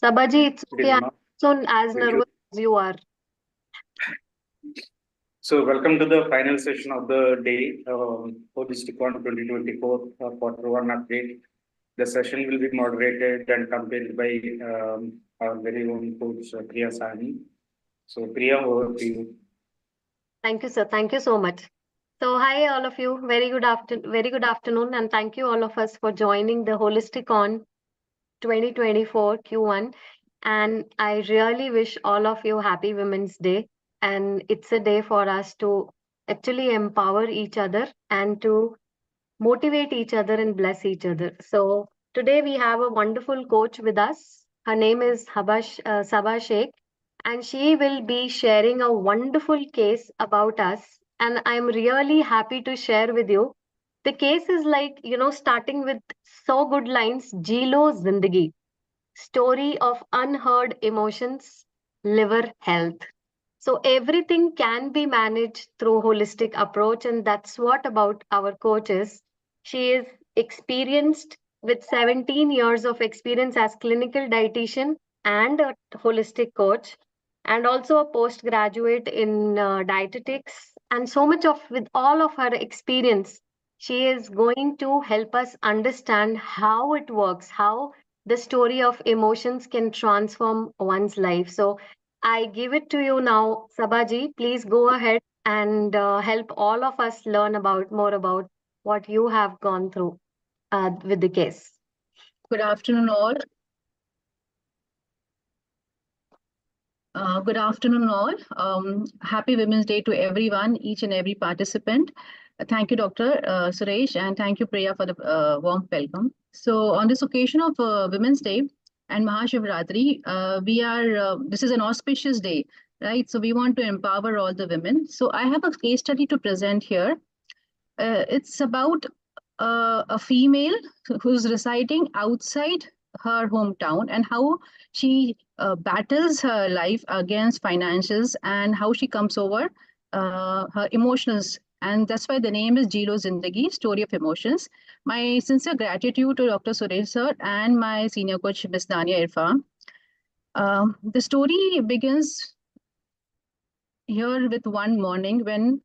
Sabaji, it's It okay. is I'm not. so as Thank you. nervous as you are. So, welcome to the final session of the day, HolistiCon 2024 Quarter 1 update. The session will be moderated and accompanied by our very own coach, Priya Sani. So, Priya, over to you. Thank you, sir. Thank you so much. So, hi, all of you. Very good afternoon, and thank you all of us for joining the HolistiCon 2024 Q1. And I really wish all of you happy Women's Day. And it's a day for us to actually empower each other and to motivate each other and bless each other. So today we have a wonderful coach with us. Her name is Sabah Sheikh, and she will be sharing a wonderful case about us. And I'm really happy to share with you. The case is like, starting with so good lines, Jilo Zindagi, story of unheard emotions, liver health. So everything can be managed through holistic approach, and that's what about our coach is. She is experienced with 17 years of experience as clinical dietitian and a holistic coach, and also a postgraduate in dietetics. And so much of with all of her experience, she is going to help us understand how it works, how the story of emotions can transform one's life. So I give it to you now, Sabaji. Please go ahead and help all of us learn about more about what you have gone through with the case. Good afternoon, all. Good afternoon, all. Happy Women's Day to everyone, each and every participant. Thank you, Dr. Suresh, and thank you, Priya, for the warm welcome. So, on this occasion of Women's Day and Mahashivratri, this is an auspicious day, right? So, we want to empower all the women. So, I have a case study to present here. It's about a female who's residing outside her hometown and how she battles her life against financials and how she comes over her emotions. And that's why the name is Jilo Zindagi, Story of Emotions. My sincere gratitude to Dr. Suresh sir and my senior coach, Ms. Dania Irfan. The story begins here with one morning when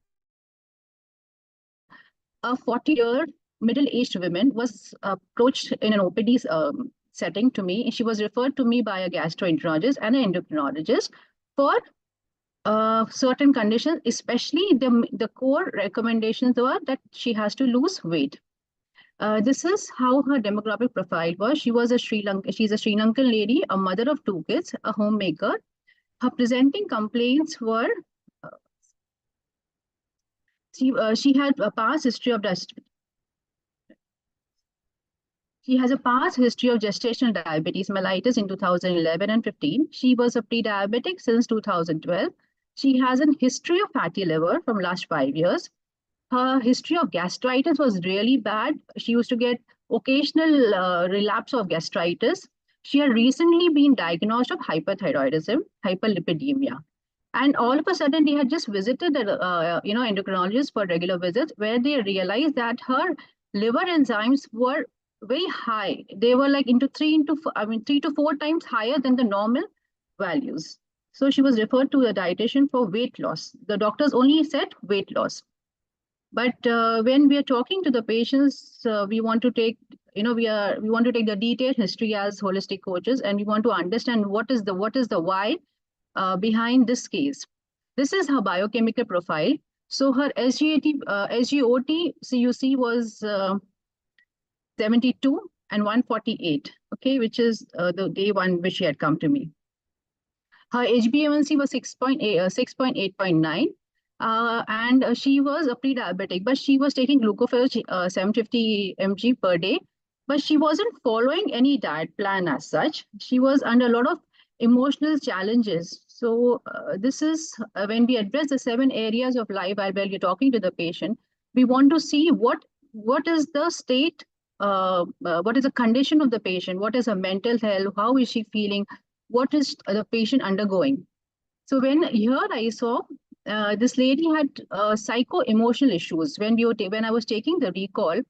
a 40-year middle-aged woman was approached in an OPD setting to me. She was referred to me by a gastroenterologist and an endocrinologist for certain conditions, especially the core recommendations were that she has to lose weight. This is how her demographic profile was. She's a Sri Lankan lady, a mother of 2 kids, a homemaker. Her presenting complaints were she had a past history of She has a past history of gestational diabetes mellitus in 2011 and 15. She was a pre-diabetic since 2012. She has a history of fatty liver from last 5 years. Her history of gastritis was really bad. She used to get occasional relapse of gastritis. She had recently been diagnosed of hyperthyroidism, hyperlipidemia. And all of a sudden, they had just visited the endocrinologist for regular visits, where they realized that her liver enzymes were very high. They were like 3 to 4 times higher than the normal values. So she was referred to a dietitian for weight loss. The doctors only said weight loss. But when we are talking to the patients, we want to take the detailed history as holistic coaches, and we want to understand what is the why behind this case. This is her biochemical profile. So her SGOT CUC was 72 and 148, okay, which is the day one which she had come to me. Her HbA1c was 6.8.9, and she was a pre-diabetic, but she was taking glucophage 750 mg per day, but she wasn't following any diet plan as such. She was under a lot of emotional challenges. So this is when we address the 7 areas of life while you're talking to the patient, we want to see what is the state, what is the condition of the patient, what is her mental health, how is she feeling, what is the patient undergoing. So when here I saw this lady had psycho-emotional issues. When I was taking the recall,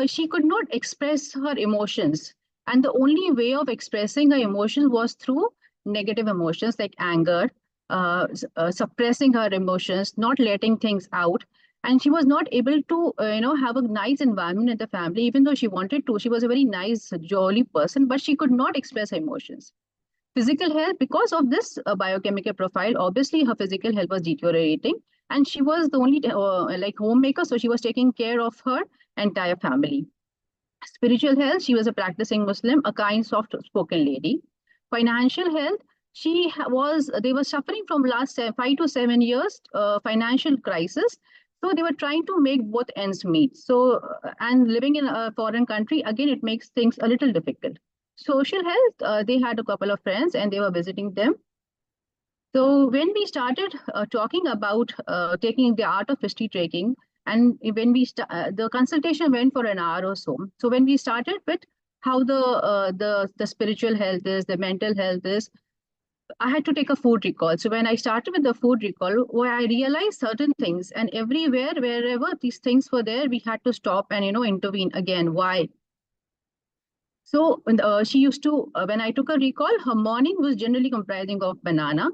she could not express her emotions. And the only way of expressing her emotion was through negative emotions like anger, suppressing her emotions, not letting things out. And she was not able to, have a nice environment in the family, even though she wanted to. She was a very nice, jolly person, but she could not express her emotions. Physical health, because of this biochemical profile, obviously her physical health was deteriorating, and she was the only like homemaker, so she was taking care of her entire family. Spiritual health, she was a practicing Muslim, a kind, soft-spoken lady. Financial health, they were suffering from last 5 to 7 years financial crisis. So they were trying to make both ends meet. So, and living in a foreign country, again, it makes things a little difficult. Social health, they had a couple of friends and they were visiting them. So when we started talking about taking the art of history taking, and when the consultation went for an hour or so. So when we started with how the spiritual health is, the mental health is, I had to take a food recall. So when I started with the food recall, where I realized certain things, and everywhere, wherever these things were there, we had to stop and intervene again. Why? So she used to, when I took a recall, her morning was generally comprising of banana.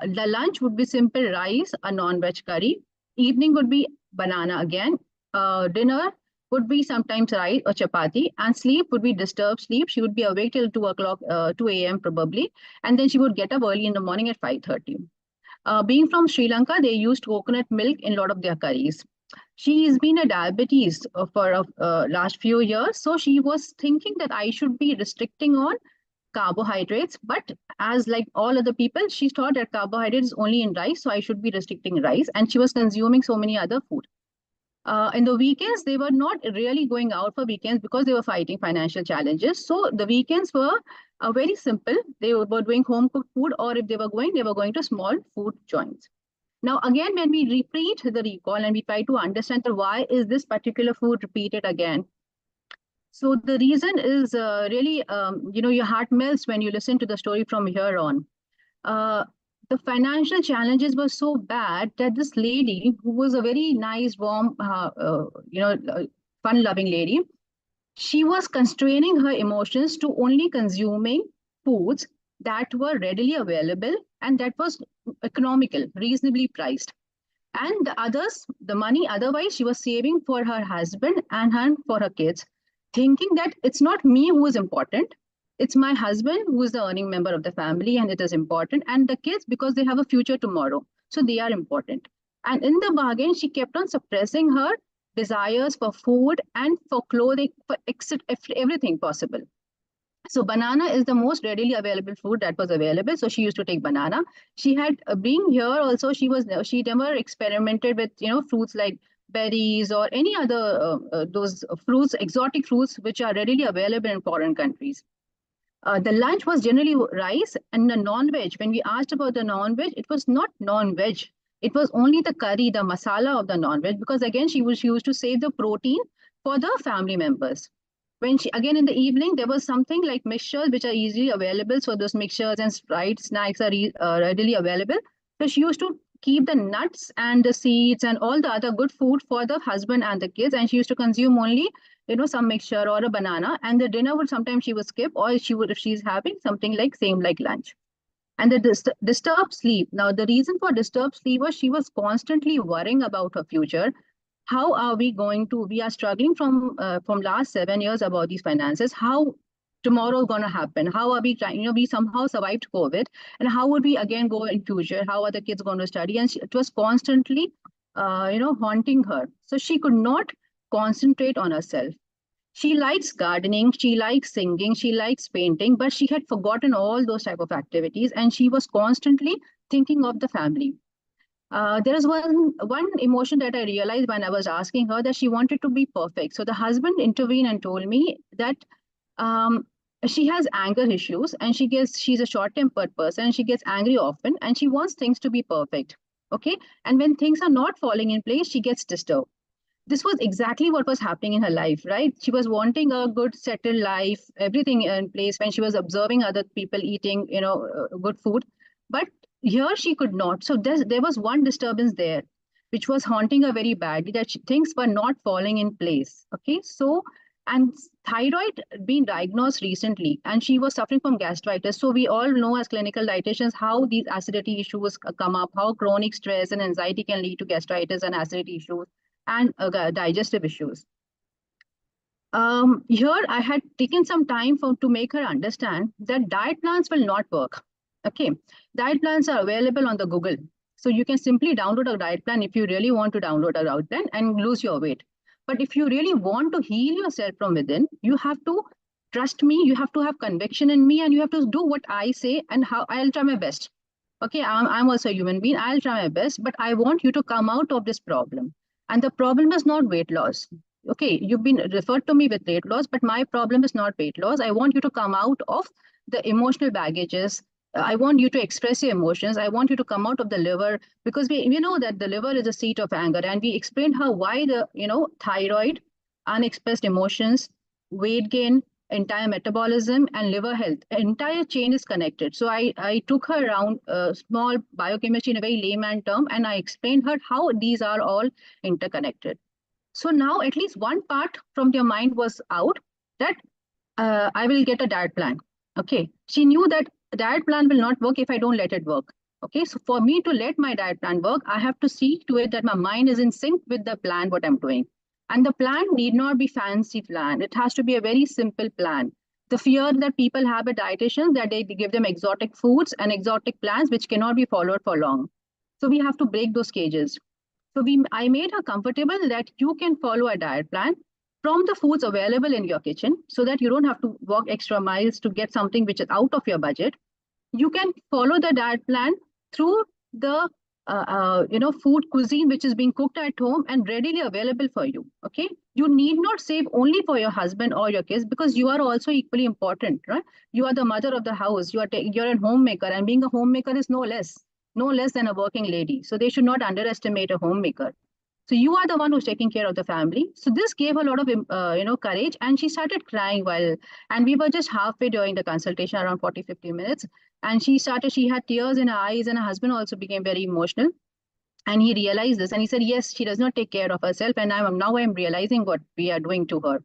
The lunch would be simple rice, a non-veg curry. Evening would be banana again. Dinner would be sometimes rice or chapati. And sleep would be disturbed sleep. She would be awake till 2 o'clock, 2 a.m. probably. And then she would get up early in the morning at 5:30. Being from Sri Lanka, they used coconut milk in a lot of their curries. She's been a diabetes for last few years. So she was thinking that I should be restricting on carbohydrates, but as like all other people, she thought that carbohydrates is only in rice, so I should be restricting rice, and she was consuming so many other food. In the weekends, they were not really going out for weekends because they were fighting financial challenges. So the weekends were very simple. They were doing home cooked food, or if they were going to small food joints. Now, again, when we repeat the recall and we try to understand why is this particular food repeated again, so the reason is really, your heart melts when you listen to the story from here on. Uh, the financial challenges were so bad that this lady, who was a very nice, warm, fun-loving lady, she was constraining her emotions to only consuming foods that were readily available and that was economical, reasonably priced. And the others, the money otherwise she was saving for her husband and for her kids, thinking that it's not me who is important, it's my husband who is the earning member of the family and it is important, and the kids because they have a future tomorrow, so they are important. And in the bargain, she kept on suppressing her desires for food and for clothing, for everything possible. So banana is the most readily available food that was available. So she used to take banana. She had being here also, she never experimented with fruits like berries or any other those fruits, exotic fruits which are readily available in foreign countries. The lunch was generally rice and the non-veg. When we asked about the non-veg, it was not non-veg. It was only the curry, the masala of the non-veg, because again, she used to save the protein for the family members. When she, again in the evening, there was something like mixtures which are easily available. So those mixtures and fried snacks are readily available. So she used to keep the nuts and the seeds and all the other good food for the husband and the kids. And she used to consume only some mixture or a banana, and the dinner would sometimes she would skip, or she would, if she's having something like same like lunch. And the disturbed sleep. Now, the reason for disturbed sleep was she was constantly worrying about her future. How are we going to? We are struggling from last 7 years about these finances. How tomorrow going to happen? How are we trying? We somehow survived COVID, and how would we again go in future? How are the kids going to study? And it was constantly, haunting her. So she could not concentrate on herself. She likes gardening, she likes singing, she likes painting, but she had forgotten all those type of activities, and she was constantly thinking of the family. There is one emotion that I realized when I was asking her, that she wanted to be perfect. So the husband intervened and told me that um, she has anger issues, and she's a short-tempered person. She gets angry often, and she wants things to be perfect. Okay, and when things are not falling in place, she gets disturbed. This was exactly what was happening in her life, right? She was wanting a good settled life, everything in place when she was observing other people eating, good food. But here she could not. So there was one disturbance there, which was haunting her very badly, that things were not falling in place. Okay. So, And thyroid being diagnosed recently, and she was suffering from gastritis. So we all know as clinical dietitians how these acidity issues come up, how chronic stress and anxiety can lead to gastritis and acidity issues and digestive issues. Here I had taken some time to make her understand that diet plans will not work. Okay, diet plans are available on the Google. So you can simply download a diet plan if you really want to download a diet plan and lose your weight. But if you really want to heal yourself from within, you have to trust me, you have to have conviction in me, and you have to do what I say and how I'll try my best. Okay, I'm also a human being. I'll try my best, but I want you to come out of this problem. And the problem is not weight loss. Okay, you've been referred to me with weight loss, but my problem is not weight loss. I want you to come out of the emotional baggages. I want you to express your emotions. I want you to come out of the liver, because we know that the liver is a seat of anger, and we explained how why the thyroid, unexpressed emotions, weight gain, entire metabolism, and liver health. Entire chain is connected. So I took her around small biochemistry in a very layman term, and I explained her how these are all interconnected. So now at least one part from your mind was out, that I will get a diet plan. Okay. She knew that a diet plan will not work if I don't let it work. Okay. So for me to let my diet plan work, I have to see to it that my mind is in sync with the plan, what I'm doing. And the plan need not be fancy plan. It has to be a very simple plan. The fear that people have with dietitians, that they give them exotic foods and exotic plans which cannot be followed for long. So we have to break those cages. So I made her comfortable that you can follow a diet plan from the foods available in your kitchen, so that you don't have to walk extra miles to get something which is out of your budget. You can follow the diet plan through the food cuisine which is being cooked at home and readily available for you. Okay, you need not save only for your husband or your kids, because you are also equally important, right? You are the mother of the house. You're a homemaker, and being a homemaker is no less than a working lady. So they should not underestimate a homemaker. So you are the one who's taking care of the family. So this gave her a lot of courage, and she started crying and we were just halfway during the consultation, around 40-50 minutes. And she had tears in her eyes, and her husband also became very emotional. And he realized this, and he said, yes, she does not take care of herself. And now I'm realizing what we are doing to her.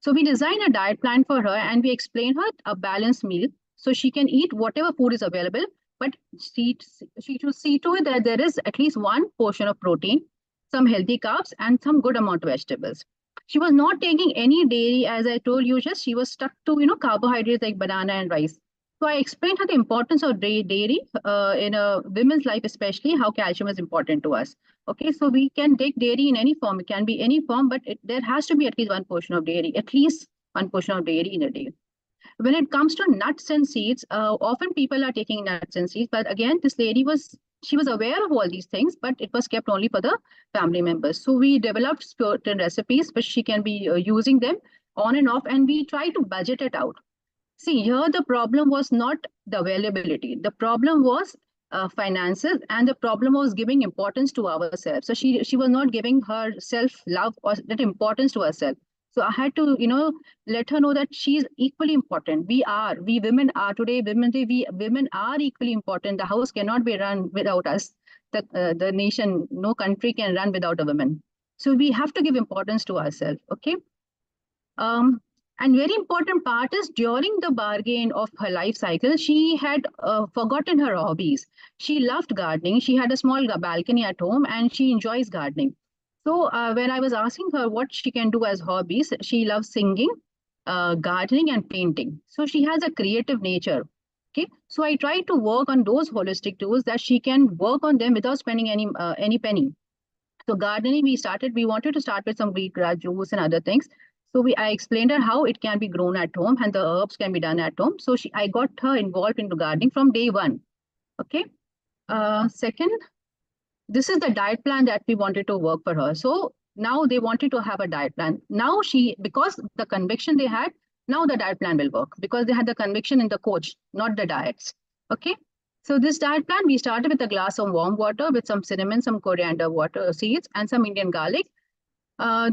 So we designed a diet plan for her, and we explained her a balanced meal. So she can eat whatever food is available, but she should see to it that there is at least one portion of protein, some healthy carbs, and some good amount of vegetables. She was not taking any dairy, as I told you, just she was stuck to carbohydrates like banana and rice. So I explained her the importance of dairy in a women's life, especially how calcium is important to us. Okay, so we can take dairy in any form. It can be any form, but there has to be at least one portion of dairy, at least one portion of dairy in a day. When it comes to nuts and seeds, often people are taking nuts and seeds, but again, this lady was aware of all these things, but it was kept only for the family members. So we developed certain recipes which she can be using them on and off, and we try to budget it out. See, here the problem was not the availability. The problem was finances, and the problem was giving importance to ourselves. So she was not giving her self-love or that importance to herself. So I had to, let her know that she's equally important. We women are today, women are equally important. The house cannot be run without us. The nation, no country can run without a woman. So we have to give importance to ourselves, okay? And very important part is during the bargain of her life cycle, she had forgotten her hobbies. She loved gardening. She had a small balcony at home, and she enjoys gardening. So when I was asking her what she can do as hobbies, she loves singing, gardening, and painting. So she has a creative nature. Okay, so I tried to work on those holistic tools that she can work on them without spending any penny. So gardening, we wanted to start with some wheatgrass juice and other things. So I explained her how it can be grown at home and the herbs can be done at home. So I got her involved into gardening from day one. Okay. Second, this is the diet plan that we wanted to work for her. So now they wanted to have a diet plan. Now because the conviction they had, now the diet plan will work, because they had the conviction in the coach, not the diets. Okay. So this diet plan, we started with a glass of warm water with some cinnamon, some coriander water seeds, and some Indian garlic.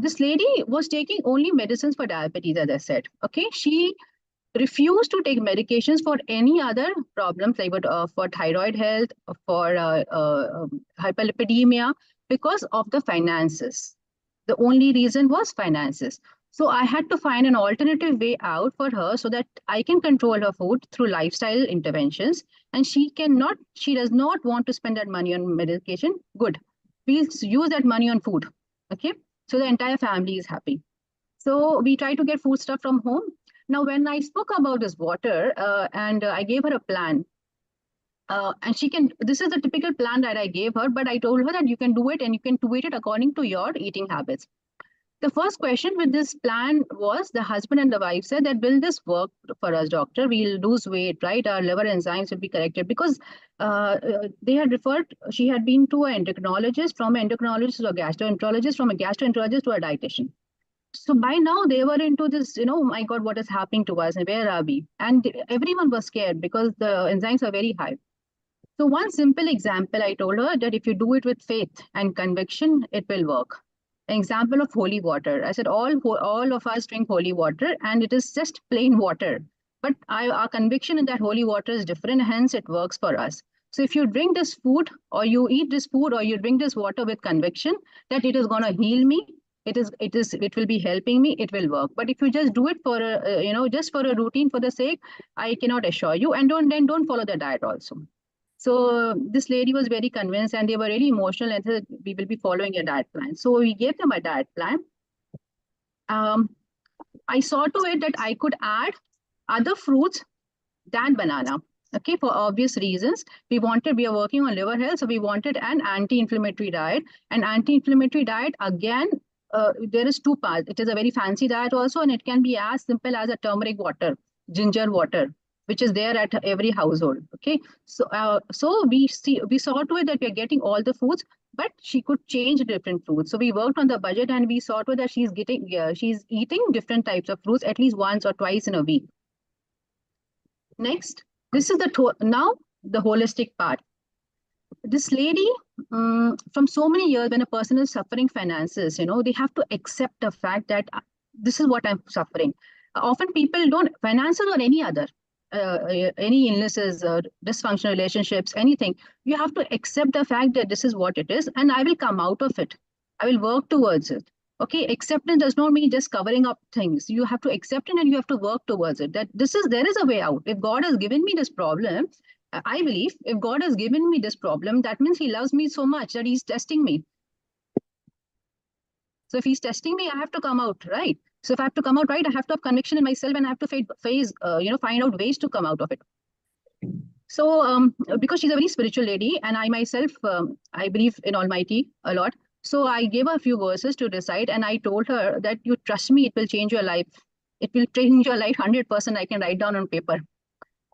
This lady was taking only medicines for diabetes, as I said. Okay, she refused to take medications for any other problems, like for thyroid health, for hyperlipidemia, because of the finances. The only reason was finances. So I had to find an alternative way out for her so that I can control her food through lifestyle interventions. And she does not want to spend that money on medication. Good. We'll use that money on food. Okay. So the entire family is happy. So we try to get food stuff from home. Now, when I spoke about this water and I gave her a plan, and this is the typical plan that I gave her, but I told her that you can do it and you can tweak it according to your eating habits. The first question with this plan was the husband and the wife said that, will this work for us, doctor? We'll lose weight, right? Our liver enzymes will be corrected because she had been to an endocrinologist, from an endocrinologist to a gastroenterologist, from a gastroenterologist to a dietitian. So by now they were into this, oh my God, what is happening to us and where are we? And everyone was scared because the enzymes are very high. So one simple example, I told her that if you do it with faith and conviction, it will work. An example of holy water. I said, all of us drink holy water and it is just plain water. But our conviction in that holy water is different, hence it works for us. So if you drink this food or you eat this food or you drink this water with conviction that it is going to heal me, it will be helping me, it will work. But if you just do it for just for a routine for the sake, I cannot assure you. And don't follow the diet also. So this lady was very convinced and they were really emotional and said, we will be following a diet plan. So we gave them a diet plan. I saw to it that I could add other fruits than banana. Okay, for obvious reasons. We are working on liver health, so we wanted an anti-inflammatory diet. An anti-inflammatory diet, again, there is two parts. It is a very fancy diet also, and it can be as simple as a turmeric water, ginger water, which is there at every household. Okay, so we saw to it that we are getting all the foods, but she could change different foods. So we worked on the budget, and we saw to it that she's eating different types of fruits at least once or twice in a week. Next, this is now the holistic part. This lady, from so many years, when a person is suffering finances, they have to accept the fact that this is what I'm suffering. Often people don't, finances or any other, any illnesses, dysfunctional relationships, anything, you have to accept the fact that this is what it is and I will come out of it. I will work towards it. Okay, acceptance does not mean just covering up things. You have to accept it and you have to work towards it. That there is a way out. If God has given me this problem, I believe if God has given me this problem, that means he loves me so much that he's testing me. So if he's testing me, I have to come out right. So if I have to come out right, I have to have conviction in myself and I have to find out ways to come out of it. So because she's a very spiritual lady and I myself, I believe in Almighty a lot. So I gave her a few verses to recite and I told her that you trust me, it will change your life. It will change your life 100%. I can write down on paper.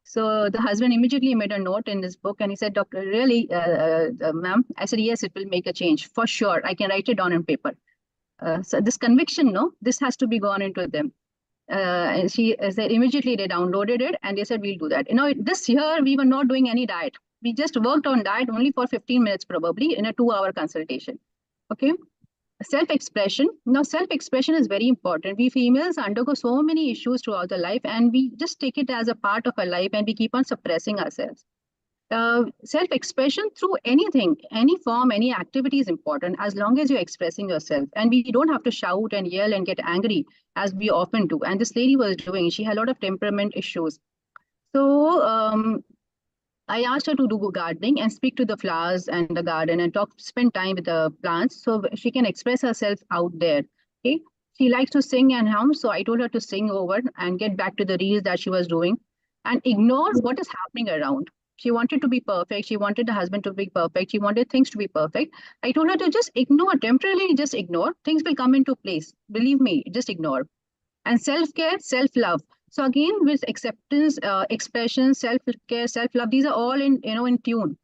So the husband immediately made a note in his book and he said, Doctor, really, ma'am? I said, yes, it will make a change for sure. I can write it down on paper. So this conviction, this has to be gone into them. And she said immediately they downloaded it and they said, we'll do that. This year we were not doing any diet. We just worked on diet only for 15 minutes probably in a 2-hour consultation. Okay. Self-expression. Now, self-expression is very important. We females undergo so many issues throughout the life and we just take it as a part of our life and we keep on suppressing ourselves. Self-expression through anything, any form, any activity is important as long as you're expressing yourself. And we don't have to shout and yell and get angry as we often do. And this lady was doing, she had a lot of temperament issues. So I asked her to do gardening and speak to the flowers and the garden and spend time with the plants so she can express herself out there. Okay. She likes to sing and hum. So I told her to sing over and get back to the reels that she was doing and ignore what is happening around. She wanted to be perfect. She wanted the husband to be perfect. She wanted things to be perfect. I told her to just ignore, temporarily just ignore. Things will come into place. Believe me, just ignore. And self-care, self-love. So again, with acceptance, expression, self-care, self-love, these are all in tune.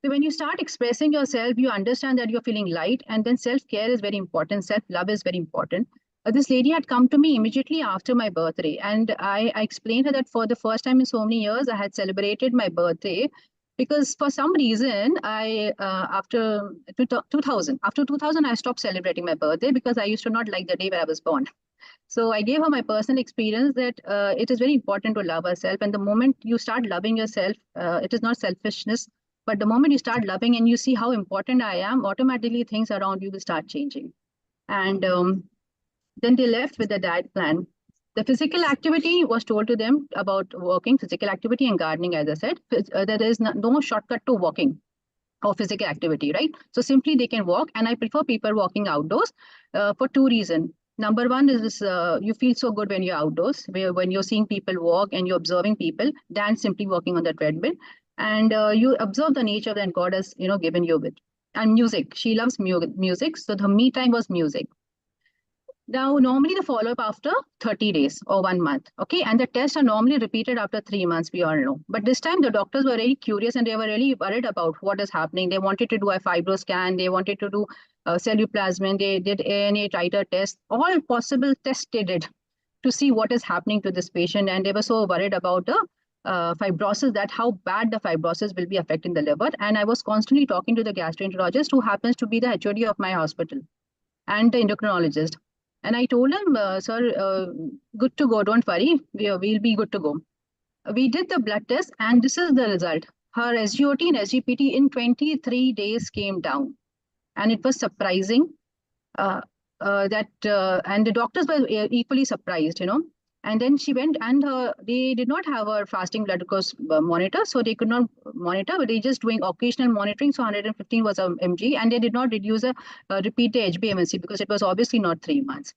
So when you start expressing yourself, you understand that you're feeling light, and then self-care is very important. Self-love is very important. This lady had come to me immediately after my birthday, and I explained her that for the first time in so many years, I had celebrated my birthday because for some reason, after 2000, I stopped celebrating my birthday because I used to not like the day where I was born. So I gave her my personal experience that it is very important to love ourselves. And the moment you start loving yourself, it is not selfishness, but the moment you start loving and you see how important I am, automatically things around you will start changing. And Then they left with the diet plan. The physical activity was told to them about walking, physical activity and gardening, as I said. There is no shortcut to walking or physical activity, right? So simply they can walk, and I prefer people walking outdoors for two reasons. Number one is this, you feel so good when you're outdoors, when you're seeing people walk and you're observing people than simply walking on the treadmill. And you observe the nature that God has, given you with. And music, she loves music. So the me time was music. Now, normally the follow-up after 30 days or 1 month, okay? And the tests are normally repeated after 3 months, we all know. But this time the doctors were very curious and they were really worried about what is happening. They wanted to do a fibro scan, they wanted to do celluloplasmin, they did ANA titer test, all possible tests they did to see what is happening to this patient. And they were so worried about the fibrosis, that how bad the fibrosis will be affecting the liver. And I was constantly talking to the gastroenterologist, who happens to be the HOD of my hospital, and the endocrinologist. And I told him, sir, good to go, don't worry, we'll be good to go. We did the blood test, and this is the result. Her SGOT and SGPT in 23 days came down. And it was surprising and the doctors were equally surprised, And then she went, and they did not have a fasting blood glucose monitor, so they could not monitor, but they just doing occasional monitoring. So 115 was a mg, and they did not repeat the HbA1c because it was obviously not 3 months.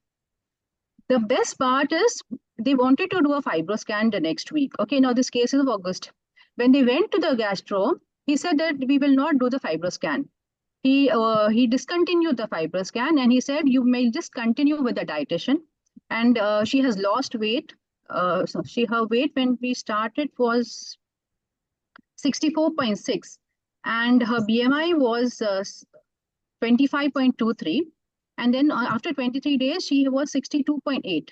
The best part is they wanted to do a fibro scan the next week. Okay, now this case is of August. When they went to the gastro, he said that we will not do the fibro scan. He discontinued the fibro scan, and he said you may just continue with the dietitian. And she has lost weight. So her weight when we started was 64.6, and her BMI was 25.23. And then after 23 days, she was 62.8.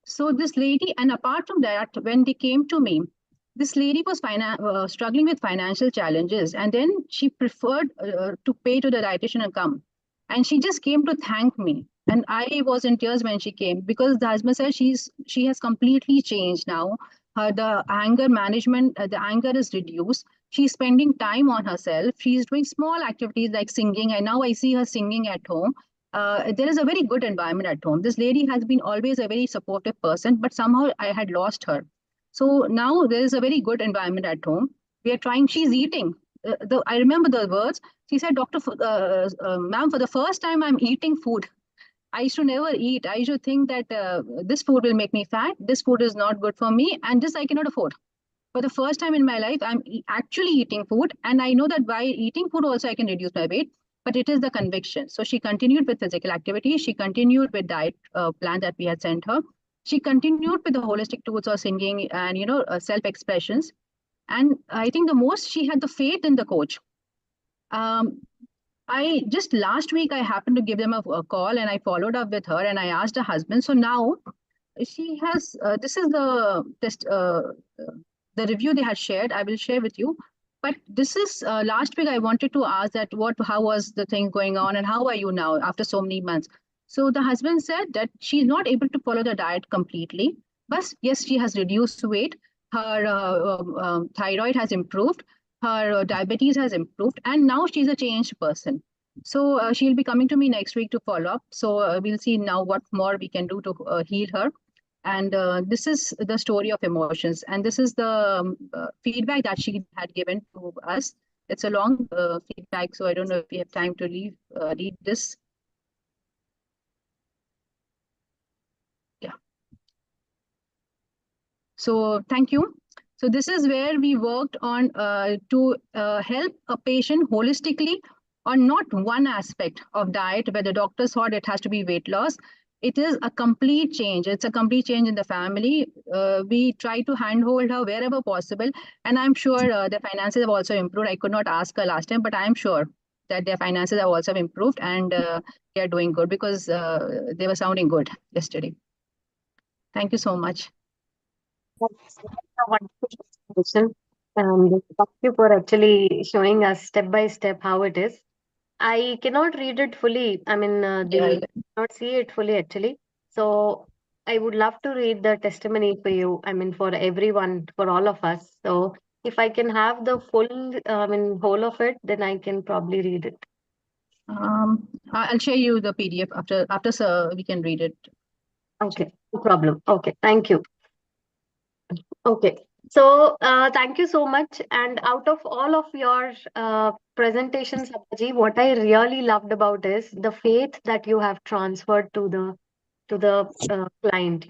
So this lady, and apart from that, when they came to me, this lady was struggling with financial challenges, and then she preferred to pay to the dietitian and come. And she just came to thank me. And I was in tears when she came, because the husband said she has completely changed now. The anger management, the anger is reduced. She's spending time on herself. She's doing small activities like singing, and now I see her singing at home. There is a very good environment at home. This lady has been always a very supportive person, but somehow I had lost her. So now there is a very good environment at home. We are trying, she's eating. I remember the words. She said, Doctor, ma'am, for the first time I'm eating food. I used to never eat. I used to think that this food will make me fat. This food is not good for me. And this I cannot afford. For the first time in my life, I'm actually eating food. And I know that by eating food also I can reduce my weight. But it is the conviction. So she continued with physical activity. She continued with diet plan that we had sent her. She continued with the holistic tools of singing and, self-expressions. And I think the most, she had the faith in the coach. I just last week, I happened to give them a call, and I followed up with her, and I asked her husband. So now she has, this is the review they had shared. I will share with you. But this is last week, I wanted to ask that how was the thing going on, and how are you now after so many months? So the husband said that she's not able to follow the diet completely, but yes, she has reduced weight. Her thyroid has improved. Her diabetes has improved, and now she's a changed person. So she'll be coming to me next week to follow up. So we'll see now what more we can do to heal her. And this is the story of emotions. And this is the feedback that she had given to us. It's a long feedback, so I don't know if we have time to read this. Yeah. So thank you. So this is where we worked on to help a patient holistically on not one aspect of diet where the doctor thought it has to be weight loss. It is a complete change. It's a complete change in the family. We try to handhold her wherever possible. And I'm sure the finances have also improved. I could not ask her last time, but I'm sure that their finances have also improved, and they are doing good, because they were sounding good yesterday. Thank you so much. That's a wonderful presentation. And thank you for actually showing us step by step how it is. I cannot read it fully. I mean, cannot see it fully actually. So I would love to read the testimony for you. I mean, for everyone, for all of us. So if I can have the full, whole of it, then I can probably read it. I'll share you the PDF after, so we can read it. Okay, no problem. Okay, thank you. Okay. So, thank you so much. And out of all of your presentations, Apaji, what I really loved about is the faith that you have transferred to the client,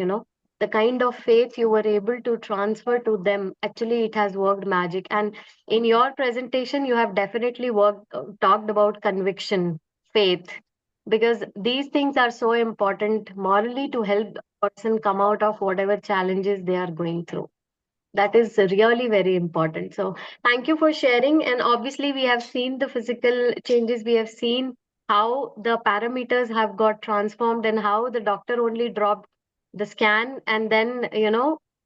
the kind of faith you were able to transfer to them. Actually, it has worked magic. And in your presentation, you have definitely talked about conviction, faith, because these things are so important morally to help the person come out of whatever challenges they are going through. That is really very important. So thank you for sharing. And obviously, we have seen the physical changes. We have seen how the parameters have got transformed and how the doctor only dropped the scan and then,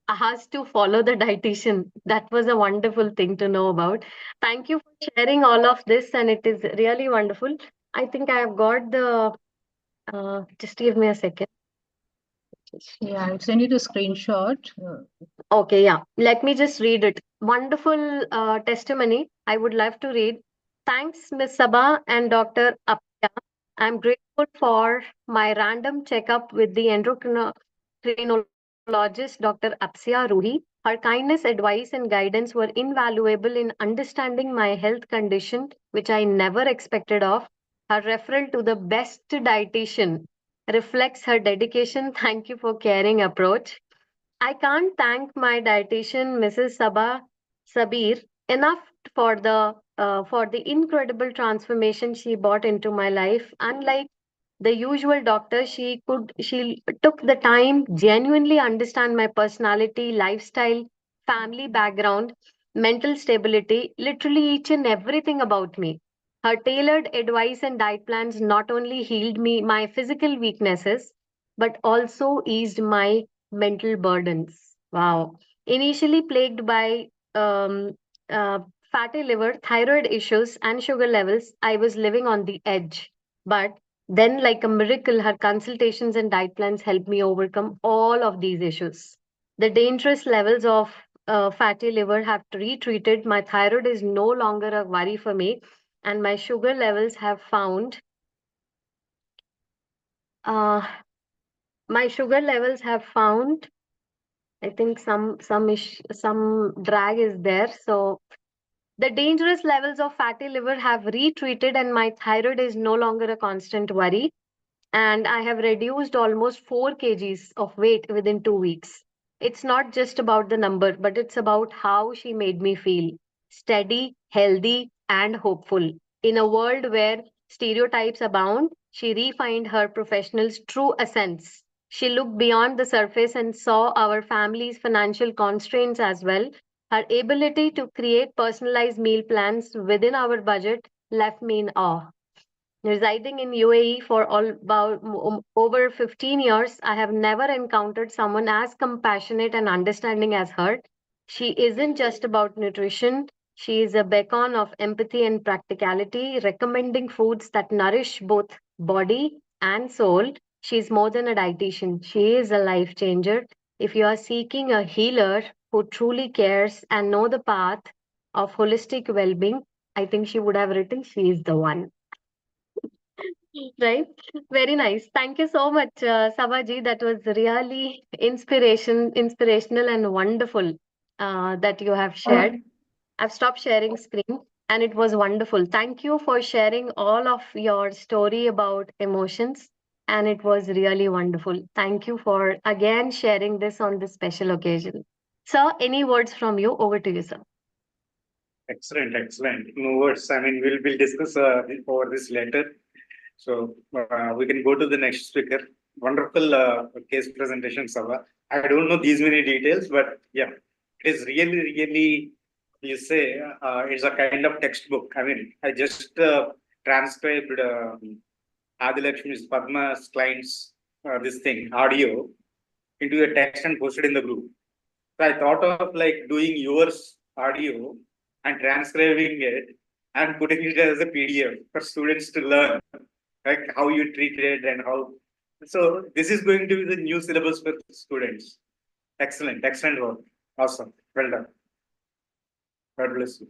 has to follow the dietitian. That was a wonderful thing to know about. Thank you for sharing all of this. And it is really wonderful. I think I have got just give me a second. Yeah, I'll send you the screenshot. Okay, yeah. Let me just read it. Wonderful testimony. I would love to read. Thanks, Miss Sabha and Dr. Apya. I'm grateful for my random checkup with the endocrinologist, Dr. Apsia Ruhi. Her kindness, advice, and guidance were invaluable in understanding my health condition, which I never expected of. Her referral to the best dietitian reflects her dedication. Thank you for caring approach. I can't thank my dietitian, Mrs. Sabir, enough for the incredible transformation she brought into my life. Unlike the usual doctor, she took the time genuinely understand my personality, lifestyle, family background, mental stability, literally each and everything about me. Her tailored advice and diet plans not only healed me my physical weaknesses, but also eased my mental burdens. Wow. Initially plagued by uh, fatty liver, thyroid issues, and sugar levels, I was living on the edge. But then, like a miracle, her consultations and diet plans helped me overcome all of these issues. The dangerous levels of fatty liver have retreated. My thyroid is no longer a worry for me, and my sugar levels have found. Uh, my sugar levels have found. I think some drag is there. So the dangerous levels of fatty liver have retreated, and my thyroid is no longer a constant worry. And I have reduced almost 4 kgs of weight within 2 weeks. It's not just about the number, but it's about how she made me feel steady, healthy, and hopeful. In a world where stereotypes abound, she refined her professional's true essence. She looked beyond the surface and saw our family's financial constraints as well. Her ability to create personalized meal plans within our budget left me in awe. Residing in UAE for all about over 15 years, I have never encountered someone as compassionate and understanding as her. She isn't just about nutrition, she is a beacon of empathy and practicality, recommending foods that nourish both body and soul. She's more than a dietitian, she is a life changer. If you are seeking a healer who truly cares and know the path of holistic well being, I think she would have written, she is the one. Right? Very nice. Thank you so much, Sabaji. That was really inspirational and wonderful that you have shared. I've stopped sharing screen and it was wonderful. Thank you for sharing all of your story about emotions. And it was really wonderful. Thank you for again sharing this on this special occasion. Sir, any words from you? Over to you, sir. Excellent, excellent. No words. I mean, we'll discuss over this later. So we can go to the next speaker. Wonderful case presentation, Sava. I don't know these many details, but yeah, it is really, really, you say, it's a kind of textbook. I mean, I just transcribed Adilakshmi's Padma's client's this thing, audio, into a text and posted in the group. So I thought of like doing yours audio and transcribing it and putting it as a PDF for students to learn, like how you treat it and how. So this is going to be the new syllabus for students. Excellent, excellent work. Awesome. Well done. God bless you.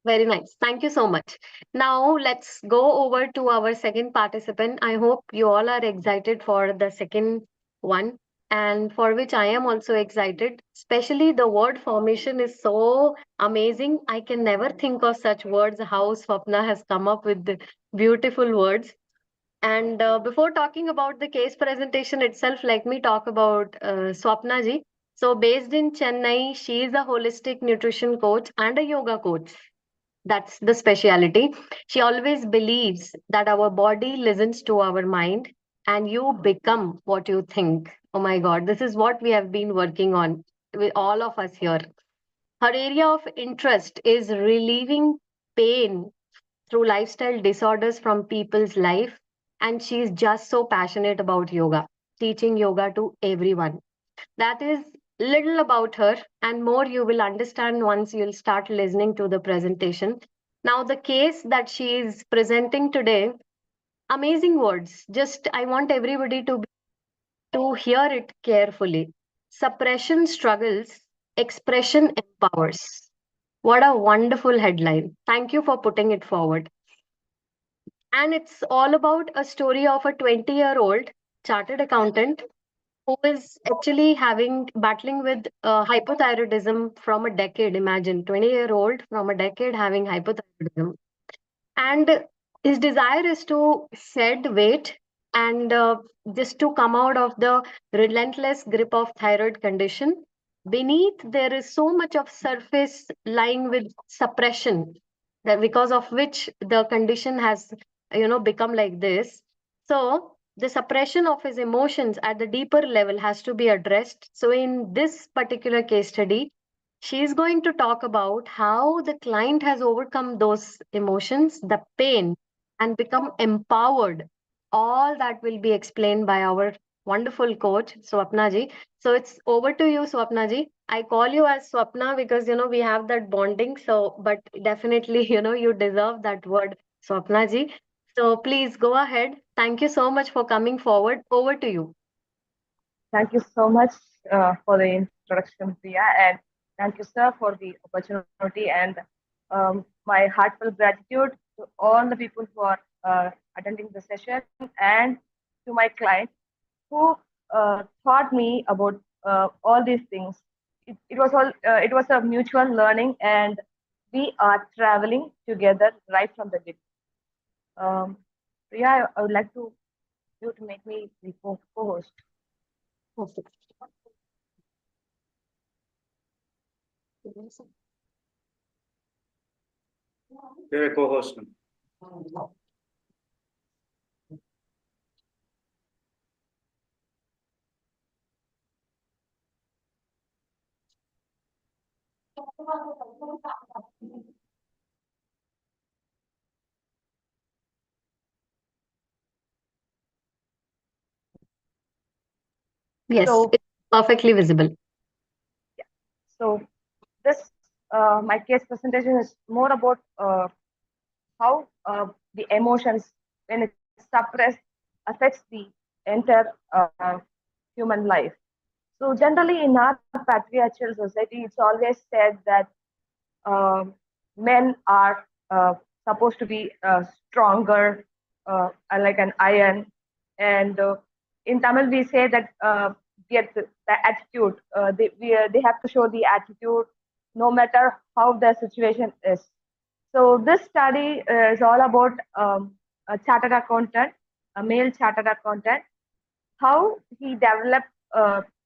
Very nice. Thank you so much. Now let's go over to our second participant. I hope you all are excited for the second one, and for which I am also excited. Especially the word formation is so amazing. I can never think of such words, how Swapna has come up with the beautiful words. And before talking about the case presentation itself, let me talk about Swapna ji. So, based in Chennai, she is a holistic nutrition coach and a yoga coach. That's the speciality. She always believes that our body listens to our mind and you become what you think. Oh my God, this is what we have been working on with all of us here. Her area of interest is relieving pain through lifestyle disorders from people's life. And she is just so passionate about yoga, teaching yoga to everyone. That is little about her, and more you will understand once you'll start listening to the presentation. Now, the case that she is presenting today, amazing words. Just I want everybody to hear it carefully. Suppression struggles, expression empowers. What a wonderful headline. Thank you for putting it forward. And it's all about a story of a 20-year-old chartered accountant who is actually having battling with hypothyroidism from a decade. Imagine 20-year-old from a decade having hypothyroidism, and his desire is to shed weight and just to come out of the relentless grip of thyroid condition. Beneath there is so much of surface lying with suppression, that because of which the condition has become like this. So the suppression of his emotions at the deeper level has to be addressed. So in this particular case study, she is going to talk about how the client has overcome those emotions, the pain, and become empowered. All that will be explained by our wonderful coach, Swapna ji. So it's over to you, Swapna ji. I call you as Swapna because we have that bonding. So, but definitely, you deserve that word, Swapna ji. So please go ahead. Thank you so much for coming forward. Over to you. Thank you so much for the introduction, Priya, and thank you, sir, for the opportunity and my heartfelt gratitude to all the people who are attending the session and to my client who taught me about all these things. It was a mutual learning, and we are traveling together right from the beginning. Priya, I would like you to make me the co-host. Perfect. You're a co-host. Yes, So, it's perfectly visible. so this my case presentation is more about how the emotions, when it's suppressed, affects the entire human life. So generally, in our patriarchal society, it's always said that um men are supposed to be stronger, like an iron, and in Tamil we say that the attitude. They have to show the attitude, no matter how the situation is. So this study is all about a chartered accountant, a male chartered accountant, how he developed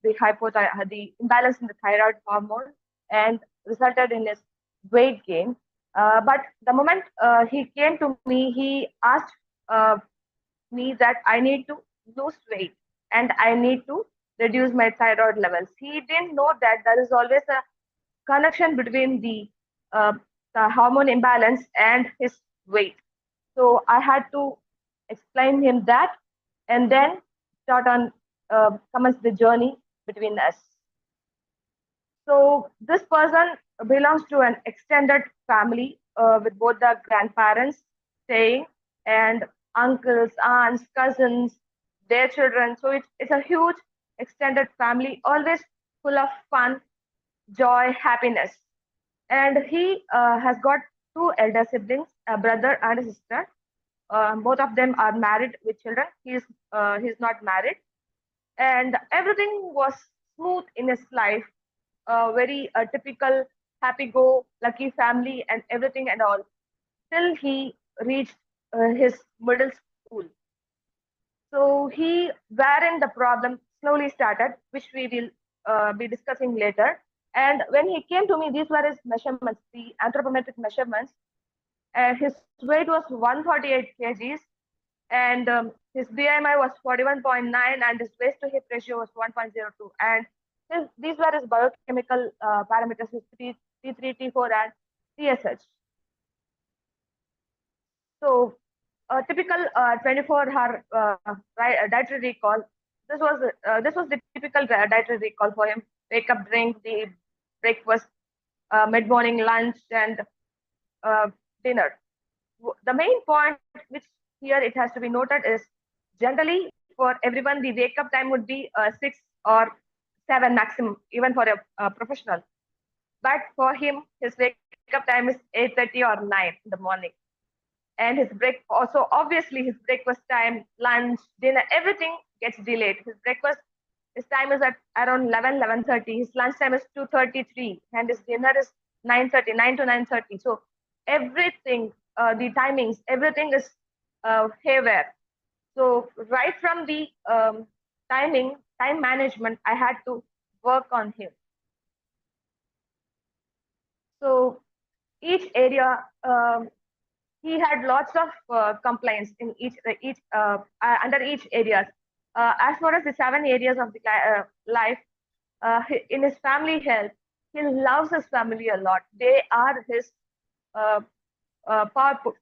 the imbalance in the thyroid hormone and resulted in his weight gain. But the moment he came to me, he asked uh, me that I need to lose weight and I need to reduce my thyroid levels. He didn't know that there is always a connection between uh, the hormone imbalance and his weight. So I had to explain him that, and then start on commence the journey between us. So this person belongs to an extended family with both the grandparents staying and uncles, aunts, cousins, their children. So it's a huge extended family, always full of fun, joy, happiness. And he has got two elder siblings, a brother and a sister. Both of them are married with children. He's not married, and everything was smooth in his life. Very typical, happy-go-lucky family and everything and all. Till he reached his middle school. So he, wherein the problem slowly started, which we will be discussing later. And when he came to me, these were his measurements, the anthropometric measurements. His weight was 148 kgs, and his BMI was 41.9, and his waist to hip ratio was 1.02. And these were his biochemical parameters, his T3, T4, and TSH. So a typical 24-hour dietary recall. This was the typical dietary recall for him. Wake up, drink the breakfast, mid-morning lunch, and dinner. The main point which here it has to be noted is generally for everyone the wake up time would be 6 or 7 maximum, even for a professional. But for him, his wake up time is 8:30 or 9 in the morning. And his break also, obviously his breakfast time, lunch, dinner, everything gets delayed. His time is at around 11:30. His lunch time is 2:33, and his dinner is 9:30, 9 to 9:30. So everything, the timings, everything is haywire. So right from the time management, I had to work on him. So each area, he had lots of complaints in under each areas. As far as the 7 areas of the life, in his family health, he loves his family a lot. They are his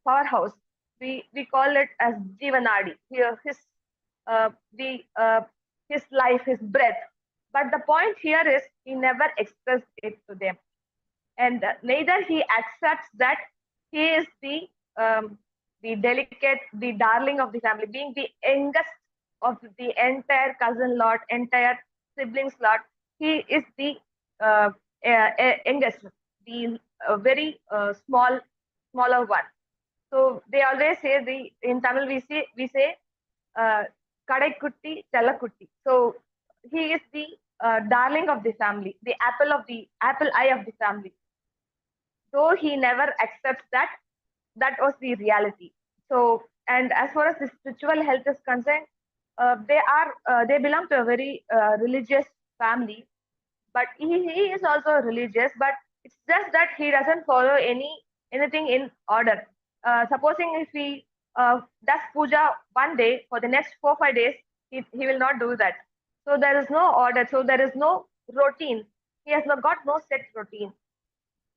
powerhouse. We call it as Jivanadi. His life, his breath. But the point here is he never expressed it to them, and neither he accepts that he is the delicate, the darling of the family, being the youngest of the entire cousin lot, entire siblings lot. He is the youngest, the very smaller one. So they always say in Tamil we say Kadai Kutti, Chella Kutti. So he is the darling of the family, the apple eye of the family. Though he never accepts that was the reality. So, and as far as the spiritual health is concerned, they belong to a very religious family, but he is also religious, but it's just that he doesn't follow anything in order. Supposing if he does puja one day, for the next 4-5 days he will not do that. So there is no order, so there is no routine. He has got no set routine.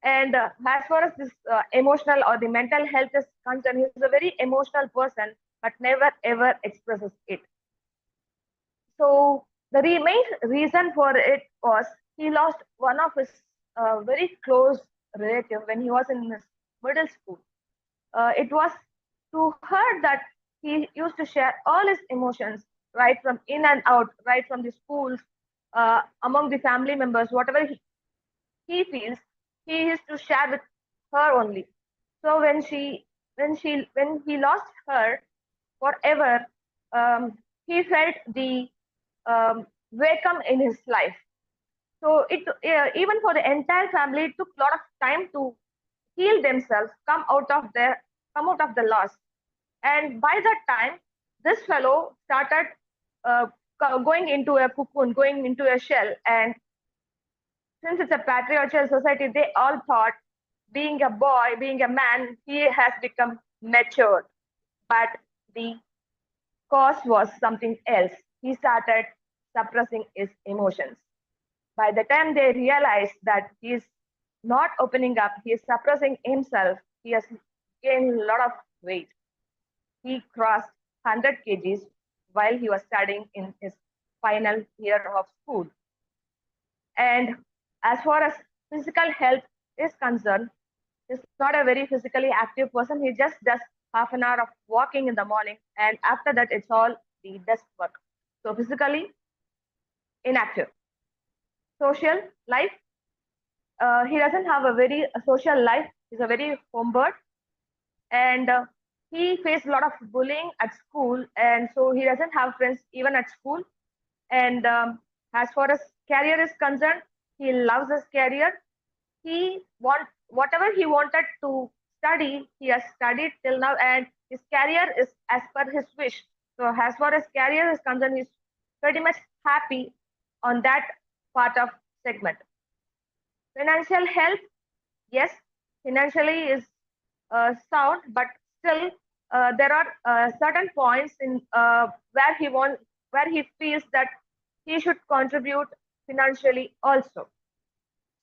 And as far as this emotional or the mental health is concerned, he's a very emotional person, but never ever expresses it. So the main reason for it was he lost one of his very close relative when he was in his middle school. It was to her that he used to share all his emotions, right from in and out, right from the schools, among the family members, whatever he feels, he used to share with her only. So when he lost her forever, he felt the vacuum in his life. So even for the entire family, it took a lot of time to heal themselves, come out of the loss. And by that time, this fellow started going into a cocoon, going into a shell. And since it's a patriarchal society, they all thought being a boy, being a man, he has become matured. But the cause was something else. He started suppressing his emotions. By the time they realized that he is not opening up, he is suppressing himself, he has gained a lot of weight. He crossed 100 kgs while he was studying in his final year of school. And as far as physical health is concerned, he's not a very physically active person. He just does half an hour of walking in the morning, and after that, it's all the desk work. So physically inactive. Social life, he doesn't have a very social life He's a very homebird, and he faced a lot of bullying at school, and so he doesn't have friends even at school. And as far as career is concerned, he loves his career. He want whatever he wanted to study, he has studied till now, and his career is as per his wish. So as far as career is concerned, he's pretty much happy on that part of segment. Financial health, yes, financially is sound, but still there are certain points in where he feels that he should contribute financially also.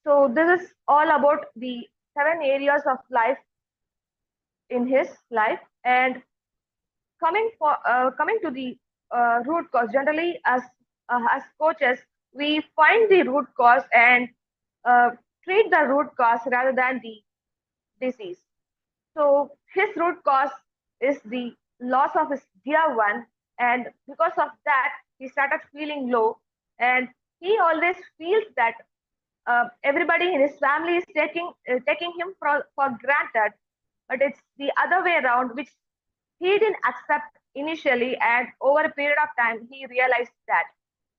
So this is all about the 7 areas of life in his life. And coming to the root cause. Generally, as coaches, we find the root cause and uh, treat the root cause rather than the disease. So his root cause is the loss of his dear one, and because of that, he started feeling low, and he always feels that everybody in his family is taking him for granted, but it's the other way around, which he didn't accept initially, and over a period of time, he realized that,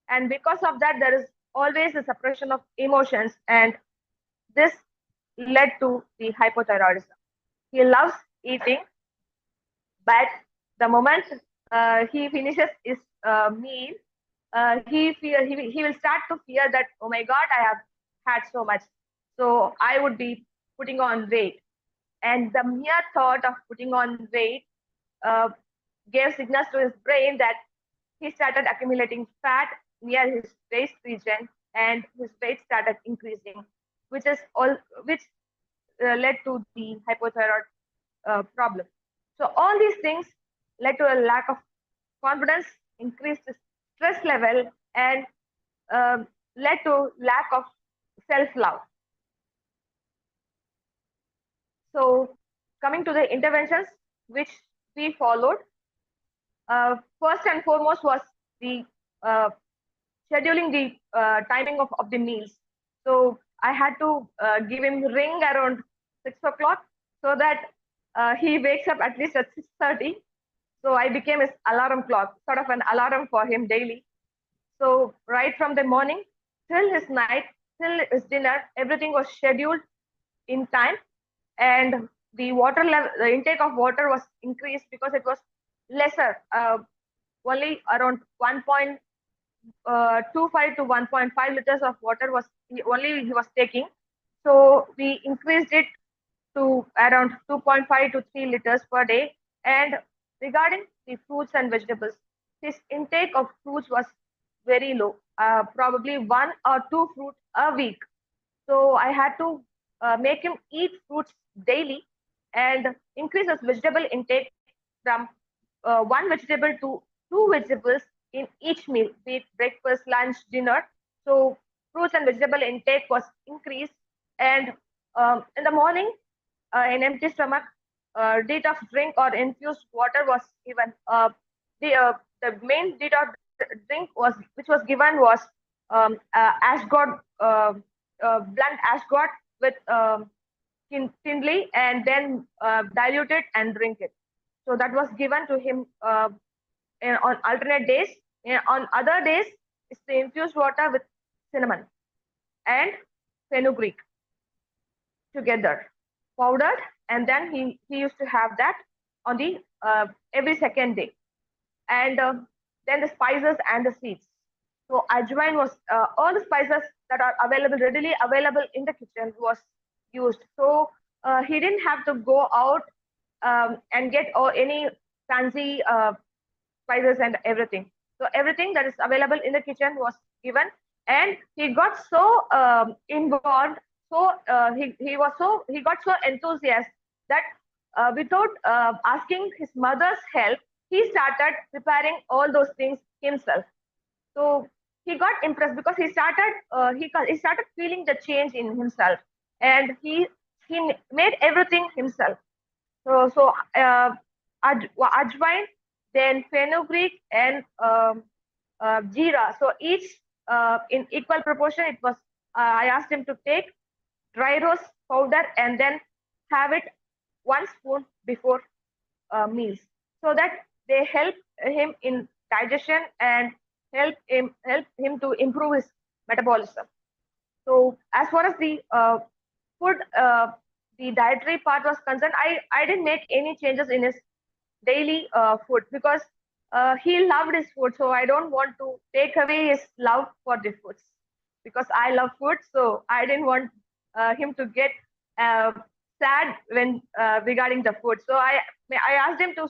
and because of that, there is always a suppression of emotions, and this led to the hypothyroidism. He loves eating, but the moment he finishes his meal, he will start to fear that, oh my God, I have had so much, so I would be putting on weight. And the mere thought of putting on weight uh, gave signals to his brain that he started accumulating fat near his waist region, and his weight started increasing, which led to the hypothyroid problem. So all these things led to a lack of confidence, increased stress level, and led to lack of self-love. So coming to the interventions which we followed, first and foremost was the scheduling the timing of the meals. So I had to give him ring around 6 o'clock so that he wakes up at least at 6:30. So I became his alarm clock, sort of an alarm for him daily. So right from the morning till his night, till his dinner, everything was scheduled in time, and the water level, the intake of water was increased because it was lesser, only around 1.25 to 1.5 liters of water was only he was taking. So we increased it to around 2.5 to 3 liters per day. And regarding the fruits and vegetables, his intake of fruits was very low, probably 1 or 2 fruits a week. So I had to make him eat fruits daily and increase his vegetable intake from one vegetable to two vegetables in each meal, be it breakfast, lunch, dinner. So fruits and vegetable intake was increased, and in the morning, in empty stomach, detox drink or infused water was given. The main detox drink was which was given was ashgod, blunt ashgod with thinly, and then dilute it and drink it. So that was given to him on alternate days. On other days, it's the infused water with cinnamon and fenugreek together, powdered, and then he used to have that on the every second day, and then the spices and the seeds. So ajwain was all the spices that are readily available in the kitchen was used. So he didn't have to go out and get any fancy spices and everything. So everything that is available in the kitchen was given, and he got so involved. So he got so enthusiastic that without asking his mother's help, he started preparing all those things himself. So he got impressed because he started feeling the change in himself, and he made everything himself. So ajwain, then fenugreek, and jeera. So each in equal proportion. It was I asked him to take dry rose powder and then have it 1 spoon before meals, so that they help him in digestion and help him to improve his metabolism. So as far as the food, the dietary part was concerned, I didn't make any changes in his daily food, because he loved his food. So I don't want to take away his love for the foods, because I love food. So I didn't want him to get uh, sad when regarding the food. So I asked him to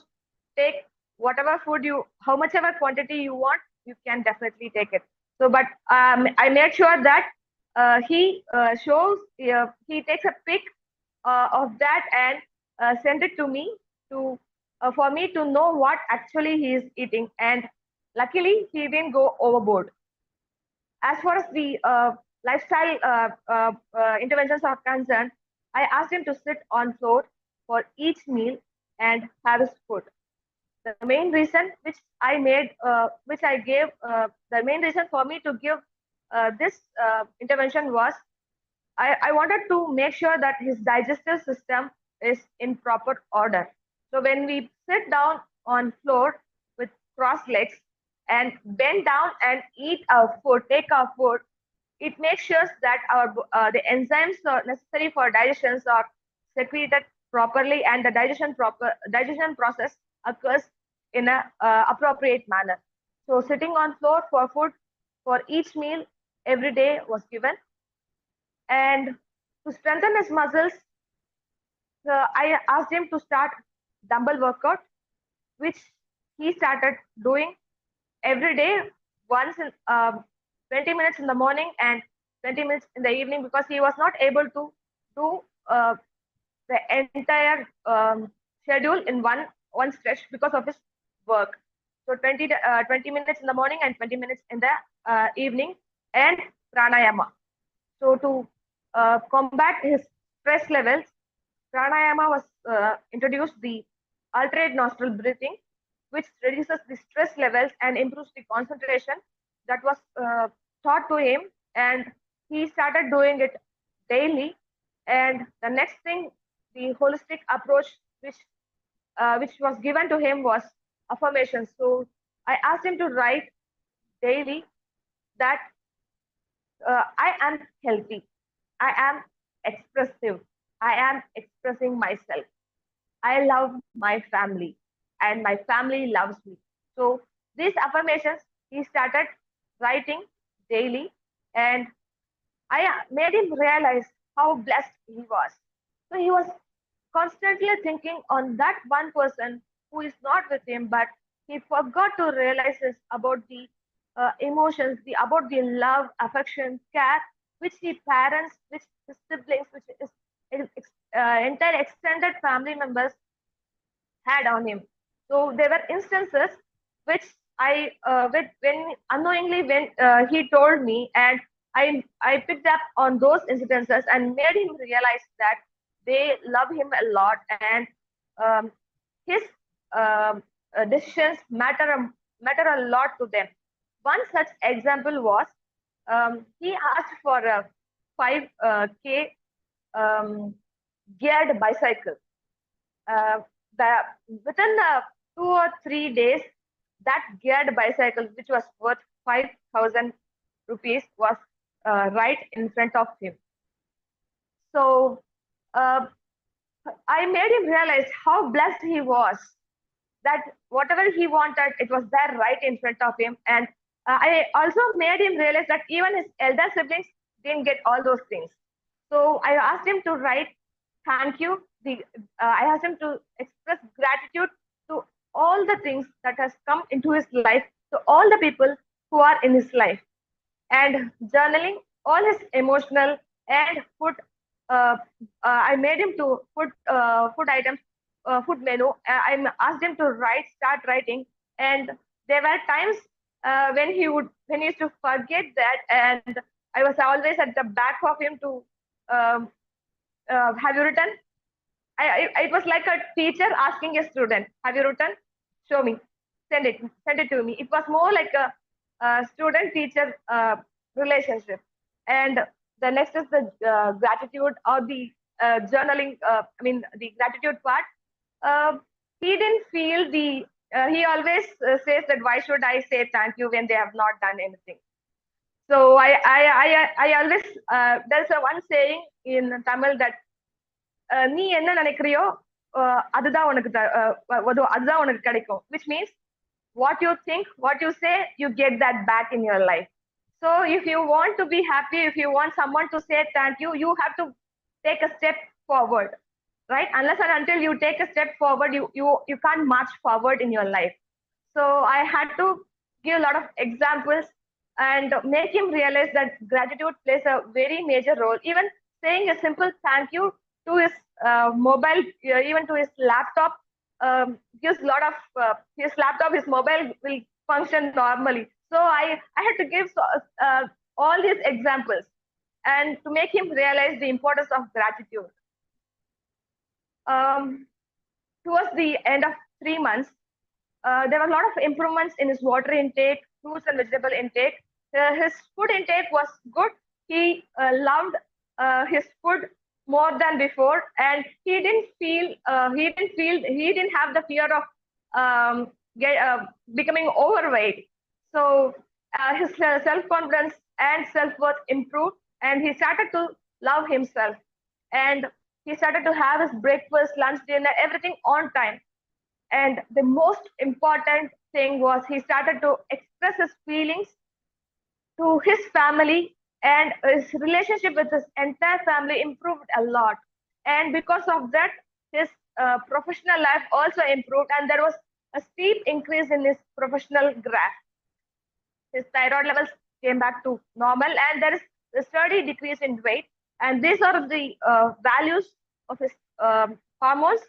take whatever food how much ever quantity you want, you can definitely take it. So, but I made sure that he takes a pic of that and send it to me to for me to know what actually he is eating. And luckily, he didn't go overboard. As far as the lifestyle interventions are concerned, I asked him to sit on floor for each meal and have his food. The main reason which I gave, the main reason for me to give this intervention was I wanted to make sure that his digestive system is in proper order. So when we sit down on floor with crossed legs and bend down and eat our food, take our food, it makes sure that our the enzymes are necessary for digestions are secreted properly, and the digestion process occurs in a appropriate manner. So sitting on floor for food for each meal every day was given. And to strengthen his muscles, I asked him to start dumbbell workout, which he started doing every day, once in 20 minutes in the morning and 20 minutes in the evening, because he was not able to do the entire schedule in one stretch because of his work. So 20 minutes in the morning and 20 minutes in the evening, and pranayama. So to combat his stress levels, pranayama was introduced, the alternate nostril breathing, which reduces the stress levels and improves the concentration. That was taught to him, and he started doing it daily. And the next thing, the holistic approach, which was given to him, was affirmations. So I asked him to write daily that I am healthy, I am expressive, I am expressing myself, I love my family, and my family loves me. So these affirmations he started writing daily, and I made him realize how blessed he was. So he was constantly thinking on that one person who is not with him, but he forgot to realize about the emotions, about the love, affection, care, which the parents, which his siblings, which his entire extended family members had on him. So there were instances which when unknowingly when he told me, and I picked up on those incidences and made him realize that they love him a lot, and his decisions matter a lot to them. One such example was he asked for a 5K geared bicycle. Uh, Within 2 or 3 days, that geared bicycle, which was worth 5,000 rupees, was right in front of him. So I made him realize how blessed he was, that whatever he wanted, it was there right in front of him. And I also made him realize that even his elder siblings didn't get all those things. So I asked him to write thank you. I asked him to express gratitude to all the things that has come into his life, to all the people who are in his life, and journaling all his emotional and food. I made him to put food items, food menu. I asked him to start writing, and there were times when he used to forget that, and I was always at the back of him to have you written? It was like a teacher asking a student, have you written? Show me, send it to me. It was more like a student-teacher relationship. And the next is the gratitude, or the journaling, the gratitude part, he didn't feel he always says that why should I say thank you when they have not done anything. So I always, there's a one saying in Tamil that நீ என்ன நினைக்கிறியோ அதுதான் உனக்கு கிடைக்கும், which means what you think, what you say, you get that back in your life. So if you want to be happy, if you want someone to say thank you, you have to take a step forward, right? Unless and until you take a step forward, you can't march forward in your life. So I had to give a lot of examples and make him realize that gratitude plays a very major role. Even saying a simple thank you to his mobile, even to his laptop, gives a lot of his laptop, his mobile will function normally. So I had to give all these examples and to make him realize the importance of gratitude. Towards the end of 3 months, there were a lot of improvements in his water intake, fruits and vegetable intake. His food intake was good. He loved his food more than before, and he didn't have the fear of becoming overweight. So his self-confidence and self-worth improved, and he started to love himself, and he started to have his breakfast, lunch, dinner, everything on time. And the most important thing was he started to express his feelings to his family, and his relationship with his entire family improved a lot. And because of that, his professional life also improved, and there was a steep increase in his professional graph. His thyroid levels came back to normal, and there is a steady decrease in weight. And these are the values of his hormones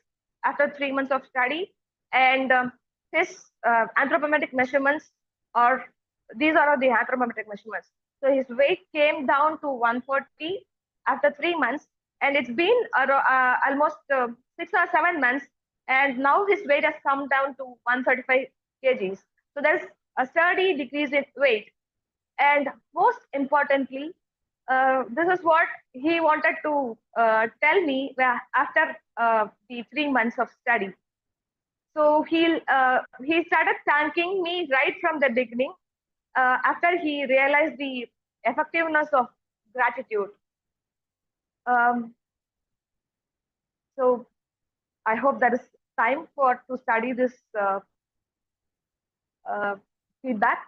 after 3 months of study. And his anthropometric measurements these are the anthropometric measurements. So his weight came down to 140 after 3 months, and it's been almost 6 or 7 months, and now his weight has come down to 135 kgs. So there's a steady decrease in weight. And most importantly, this is what he wanted to tell me after the 3 months of study. So he started thanking me right from the beginning, after he realized the effectiveness of gratitude. So I hope there is time to study this feedback.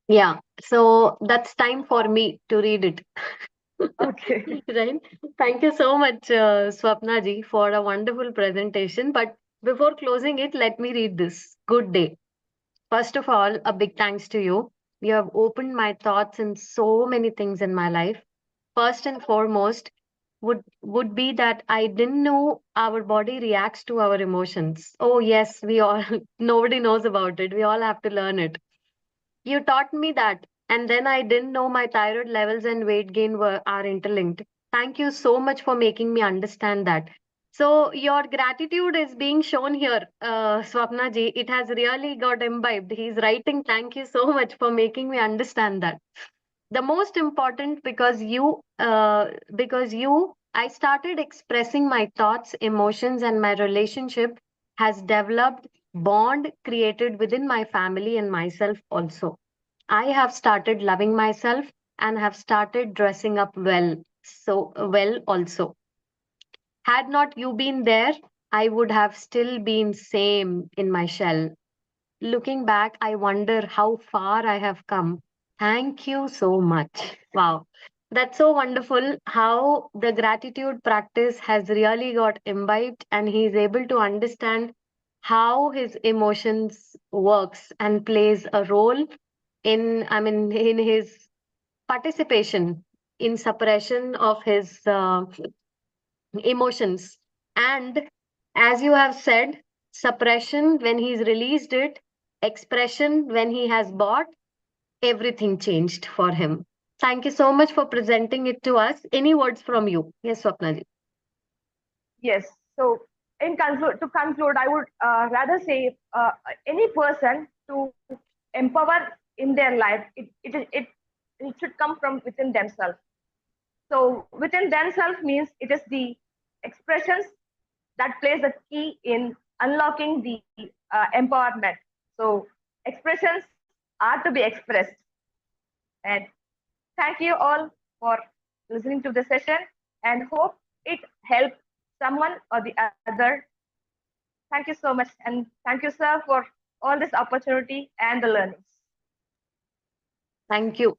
Yeah, so that's time for me to read it. Okay. Right. Thank you so much, Swapna ji, for a wonderful presentation. But before closing it, let me read this. Good day. First of all, a big thanks to you. You have opened my thoughts in so many things in my life. First and foremost would be that I didn't know our body reacts to our emotions. Oh yes, we all nobody knows about it. We all have to learn it. You taught me that, and then I didn't know my thyroid levels and weight gain are interlinked. Thank you so much for making me understand that. So your gratitude is being shown here, Swapna ji. It has really got imbibed. He's writing, thank you so much for making me understand that. The most important because you, I started expressing my thoughts, emotions, and my relationship has developed bond created within my family and myself also. I have started loving myself and have started dressing up well. So well also. Had not you been there, I would have still been same in my shell. Looking back, I wonder how far I have come. Thank you so much. Wow. That's so wonderful how the gratitude practice has really got imbibed and he is able to understand how his emotions works and plays a role in his participation in suppression of his emotions. And as you have said, suppression when he's released it, expression when he has bought, everything changed for him. Thank you so much for presenting it to us. Any words from you? Yes, Swapna ji. Yes. So to conclude, I would rather say any person to empower in their life, it should come from within themselves. So within themselves means it is the expressions that plays a key in unlocking the empowerment. So expressions are to be expressed. And thank you all for listening to the session and hope it helped someone or the other. Thank you so much. And thank you, sir, for all this opportunity and the learnings. Thank you.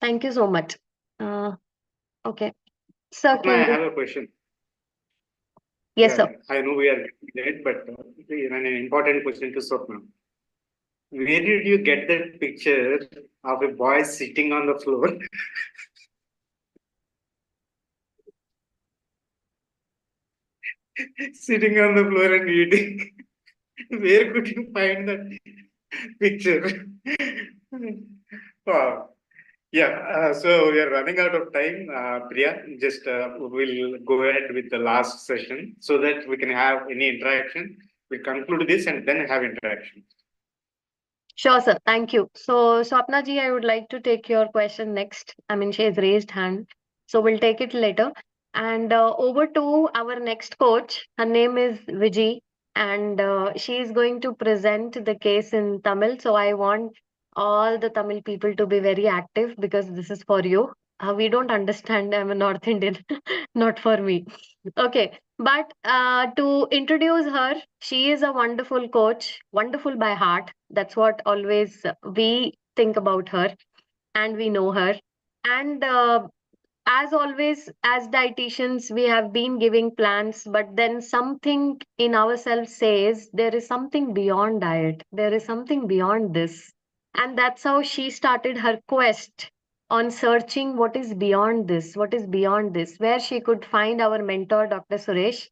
Thank you so much. Okay. Sir, I can have a question. yes, Yeah, sir. I know we are late, but an important question to Swapna. Where did you get that picture of a boy sitting on the floor? Sitting on the floor and eating. Where could you find that picture? Wow. Yeah, so we are running out of time. Priya, just we'll go ahead with the last session so that we can have any interaction. We conclude this and then have interaction. Sure, sir. Thank you. So, Swapna ji, I would like to take your question next. I mean, she has raised hand, so we'll take it later. And over to our next coach. Her name is Vijay, and she is going to present the case in Tamil. So I want all the Tamil people to be very active because this is for you. We don't understand. I'm a North Indian, not for me. Okay. But to introduce her, she is a wonderful coach, wonderful by heart. That's what always we think about her and we know her. And as always, as dietitians, we have been giving plans, but then something in ourselves says there is something beyond diet, there is something beyond this. And that's how she started her quest on searching what is beyond this, what is beyond this, where she could find our mentor, Dr. Suresh.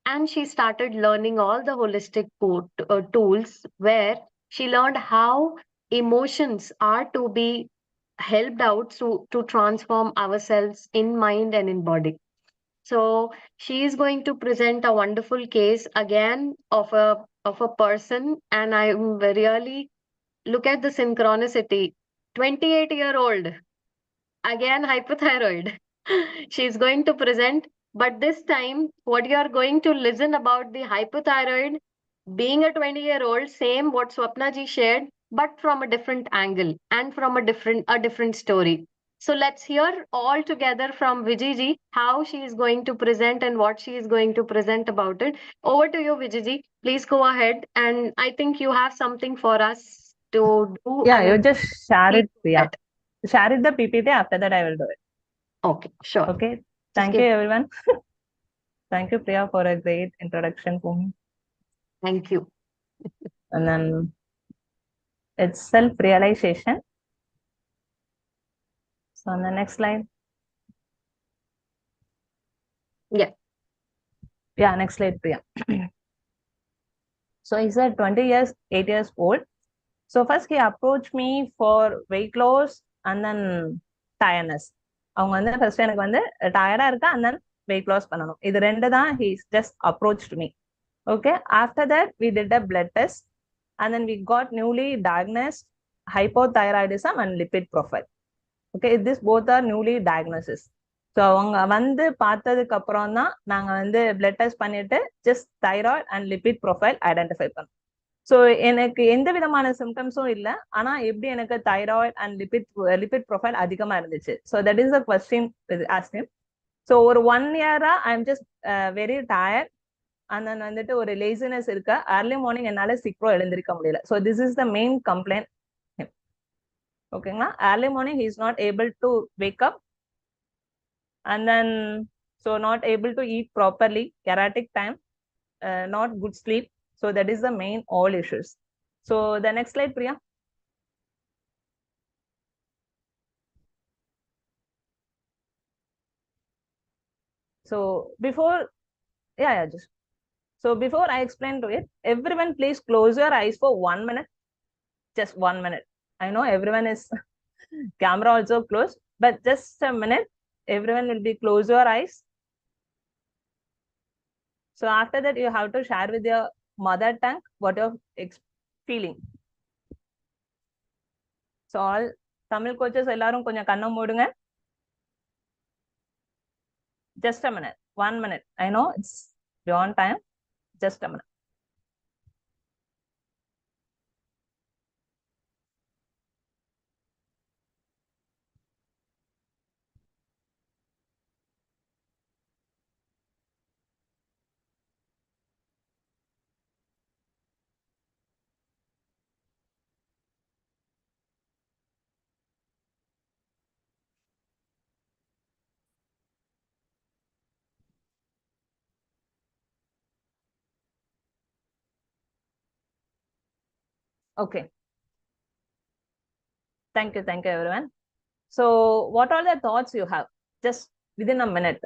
And she started learning all the holistic tools where she learned how emotions are to be helped out to transform ourselves in mind and in body. So she is going to present a wonderful case again of a person, and I really look at the synchronicity. 28-year-old, again hypothyroid. She's going to present, but this time what you are going to listen about the hypothyroid being a 20-year-old, same what Swapna ji shared, but from a different angle and from a different story. So let's hear all together from Vijay ji how she is going to present and what she is going to present about it. Over to you, Vijay ji. Please go ahead. And I think you have something for us to do. Yeah, and you then just share please it, do Priya. that. Share it the PPT. After that, I will do it. Okay, sure. Okay. Just Thank give. you, everyone. Thank you, Priya, for a great introduction for me. Thank you. And then it's self-realization. So on the next slide. Yeah. Yeah, next slide, Priya. So he's at 20 years, 8 years old. So first he approached me for weight loss and then tiredness. அவங்க வந்து first எனக்கு வந்து டயர்டா இருக்கா and then weight loss பண்ணணும். இது ரெண்டு தான் he just approached me. Okay. After that, we did a blood test and then we got newly diagnosed hypothyroidism and lipid profile. Okay. This both are newly diagnosis. So அவங்க வந்து பார்த்ததுக்கு அப்புறம் தான் நாங்கள் வந்து பிளட் டெஸ்ட் பண்ணிட்டு just thyroid and lipid profile identify பண்ணோம். So எனக்கு எந்த விதமான சிம்டம்ஸும் இல்லை, ஆனா எப்படி எனக்கு தைராய்டு அண்ட் லிபிட் ப்ரொஃபைல் அதிகமா இருந்துச்சு. So that is the question ask. So ஒரு 1 இயரா I am just very tired and then வந்துட்டு ஒரு லேசினஸ் இருக்கு. அர்லி மார்னிங் என்னால சீக்கிரம் எழுந்திருக்க முடியல. So this is the main complaint. ஓகேங்களா. Early morning he is not able to wake up and then so not able to eat properly, erratic time, not good sleep. So that is the main all issues. So the next slide, Priya. So before just so before I explain to it, everyone please close your eyes for 1 minute, just 1 minute. I know everyone is camera also closed, but just a minute. Everyone will be close your eyes. So after that, you have to share with your mother tongue what you're feeling. So all Tamil coaches எல்லாரும் கொஞ்சம் கண்ணை மூடுங்க. Just a minute. 1 minute. I know it's beyond time. Just a minute. Okay. Thank you everyone. So what are the thoughts you have? Just within a minute.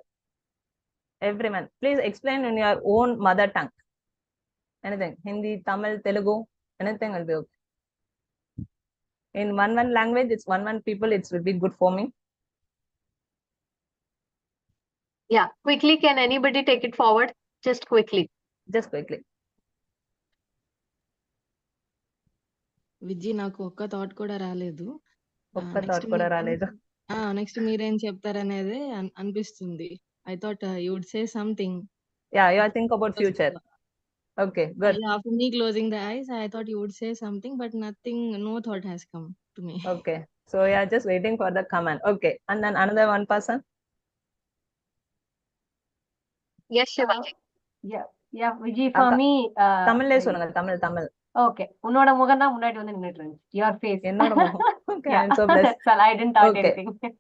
Everyone, please explain in your own mother tongue. Anything, Hindi, Tamil, Telugu, anything will be okay. In one language, it's one people, it will be good for me. Yeah, quickly, can anybody take it forward? Just quickly. Just quickly. Vijji నాకు ఒక్క thought కూడా రాలేదు. ఒక్క thought కూడా రాలేదు. Next మీరేం చెప్తారనేది అనిపిస్తుంది. I thought you would say something. Yeah, you think about future. Okay, good. After me closing the eyes, I thought you would say something, but nothing, no thought has come to me. Okay, so you are just waiting for the command. Okay, and then another one person. Yes, Shiva. Yeah, Vijay, for me, தமிழ்லே சொல்லுங்க, Tamil. Okay, உன்னோட முகம் தான் முன்னாடி வந்து நின்னுட்டு இருந்துச்சு. Your face. என்னோட முகம். Okay, Yeah. I'm so blessed. That's all. I didn't talk Okay. anything.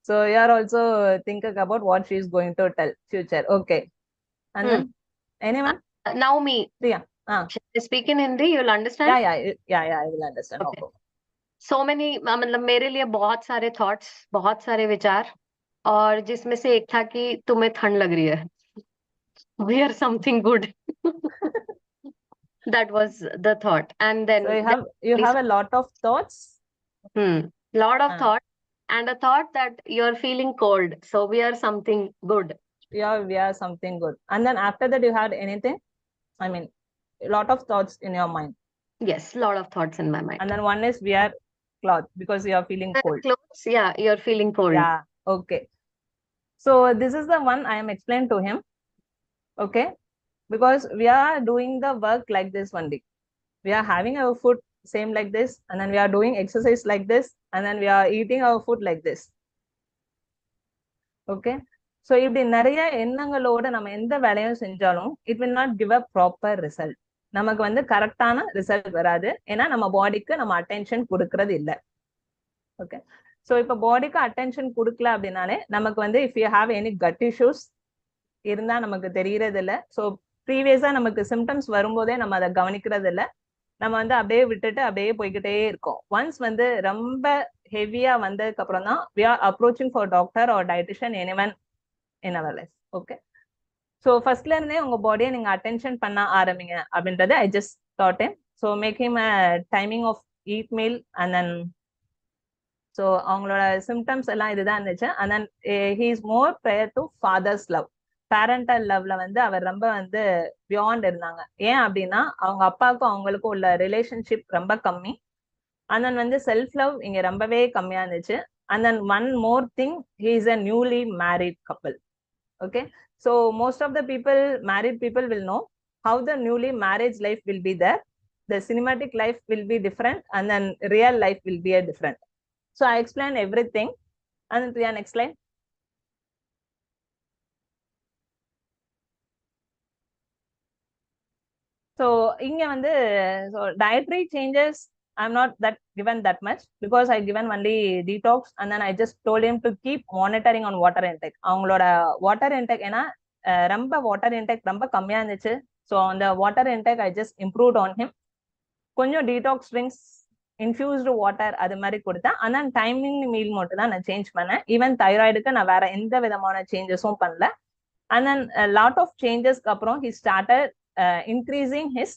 So you are also thinking about what she is going to tell future. Okay, and then anyone? Now me. Priya. Shall I speak in Hindi? You'll understand? Yeah, I will understand. Okay. Okay. So many, मतलब मेरे लिए बहुत सारे thoughts, बहुत सारे विचार, और जिसमें से एक था कि तुम्हें ठंड लग रही है. Wear something good. That was the thought, and then So you have a lot of thoughts. Lot of thought, and a thought that you're feeling cold, so wear something good. Yeah, we are something good. And then after that, you had anything? I mean, a lot of thoughts in your mind. Yes, lot of thoughts in my mind. And then one is wear cloth because you are feeling cold. Clothes, yeah, you're feeling cold. Yeah, okay. So this is the one I am explaining to him. Okay, because we are doing the work like this one day. We are having our food same like this, and then we are doing exercise like this, and then we are eating our food like this. Okay, so இப்படி நிறைய எண்ணங்களோட நம்ம எந்த வேலையும் செஞ்சாலும் it will not give a proper result. நமக்கு வந்து கரெக்டான result வராது, ஏன்னா நம்ம பாடிக்கு நம்ம அட்டென்ஷன் கொடுக்கறது இல்லை. ஓகே, ஸோ இப்போ பாடிக்கு அட்டென்ஷன் கொடுக்கல அப்படின்னாலே நமக்கு வந்து if you have any cut issues இருந்தா நமக்கு தெரியறது இல்லை. ஸோ ப்ரீவியஸா நமக்கு சிம்டம்ஸ் வரும்போதே நம்ம அதை கவனிக்கிறது இல்லை. நம்ம வந்து அப்படியே விட்டுட்டு அப்படியே போய்கிட்டே இருக்கோம். ஒன்ஸ் வந்து ரொம்ப ஹெவியா வந்ததுக்கு அப்புறம் தான் we are approaching for doctor or dietitian anyone in our life. Okay, so ஃபர்ஸ்ட்ல இருந்தே உங்க பாடியை நீங்க அட்டென்ஷன் பண்ண ஆரம்பிங்க அப்படின்றது I just thought in. So make him a timing of eat meal and then so அவங்களோட சிம்டம்ஸ் எல்லாம் இதுதான் இருந்துச்சு. And then he is more prayer to father's love. Parental லவ்ல வந்து அவர் ரொம்ப வந்து பியாண்ட் இருந்தாங்க. ஏன் அப்படின்னா அவங்க அப்பாவுக்கும் அவங்களுக்கும் உள்ள ரிலேஷன்ஷிப் ரொம்ப கம்மி. அண்ட் தென் வந்து செல்ஃப் லவ் இங்க ரொம்பவே கம்மியா இருந்துச்சு. And then one more thing, he is a newly married கப்பல். Okay, so most of the people, married people, will know how the newly marriage life will be there. The cinematic life will be different, and then real life will be a different. So I explained everything. And then Priya, next slide. So inga vandu, so dietary changes I'm not that given that much, because I given only detox, and then I just told him to keep monitoring on water intake. அவங்களோட water intake, ஏன்னா ரொம்ப water intake ரொம்ப கம்மியா இருந்துச்சு. So அந்த water intake I just improved on him. கொஞ்சம் detox drinks, infused water அது மாதிரி கொடுத்தேன். அண்ட் தென் டைமிங் மீல் மட்டும் தான் நான் சேஞ்ச் பண்ணேன். ஈவன் தைராய்டுக்கு நான் வேற எந்த விதமான சேஞ்சஸும் பண்ணல. அண்ட் தென் லாட் ஆஃப் சேஞ்சஸ்க்கு அப்புறம் he started increasing his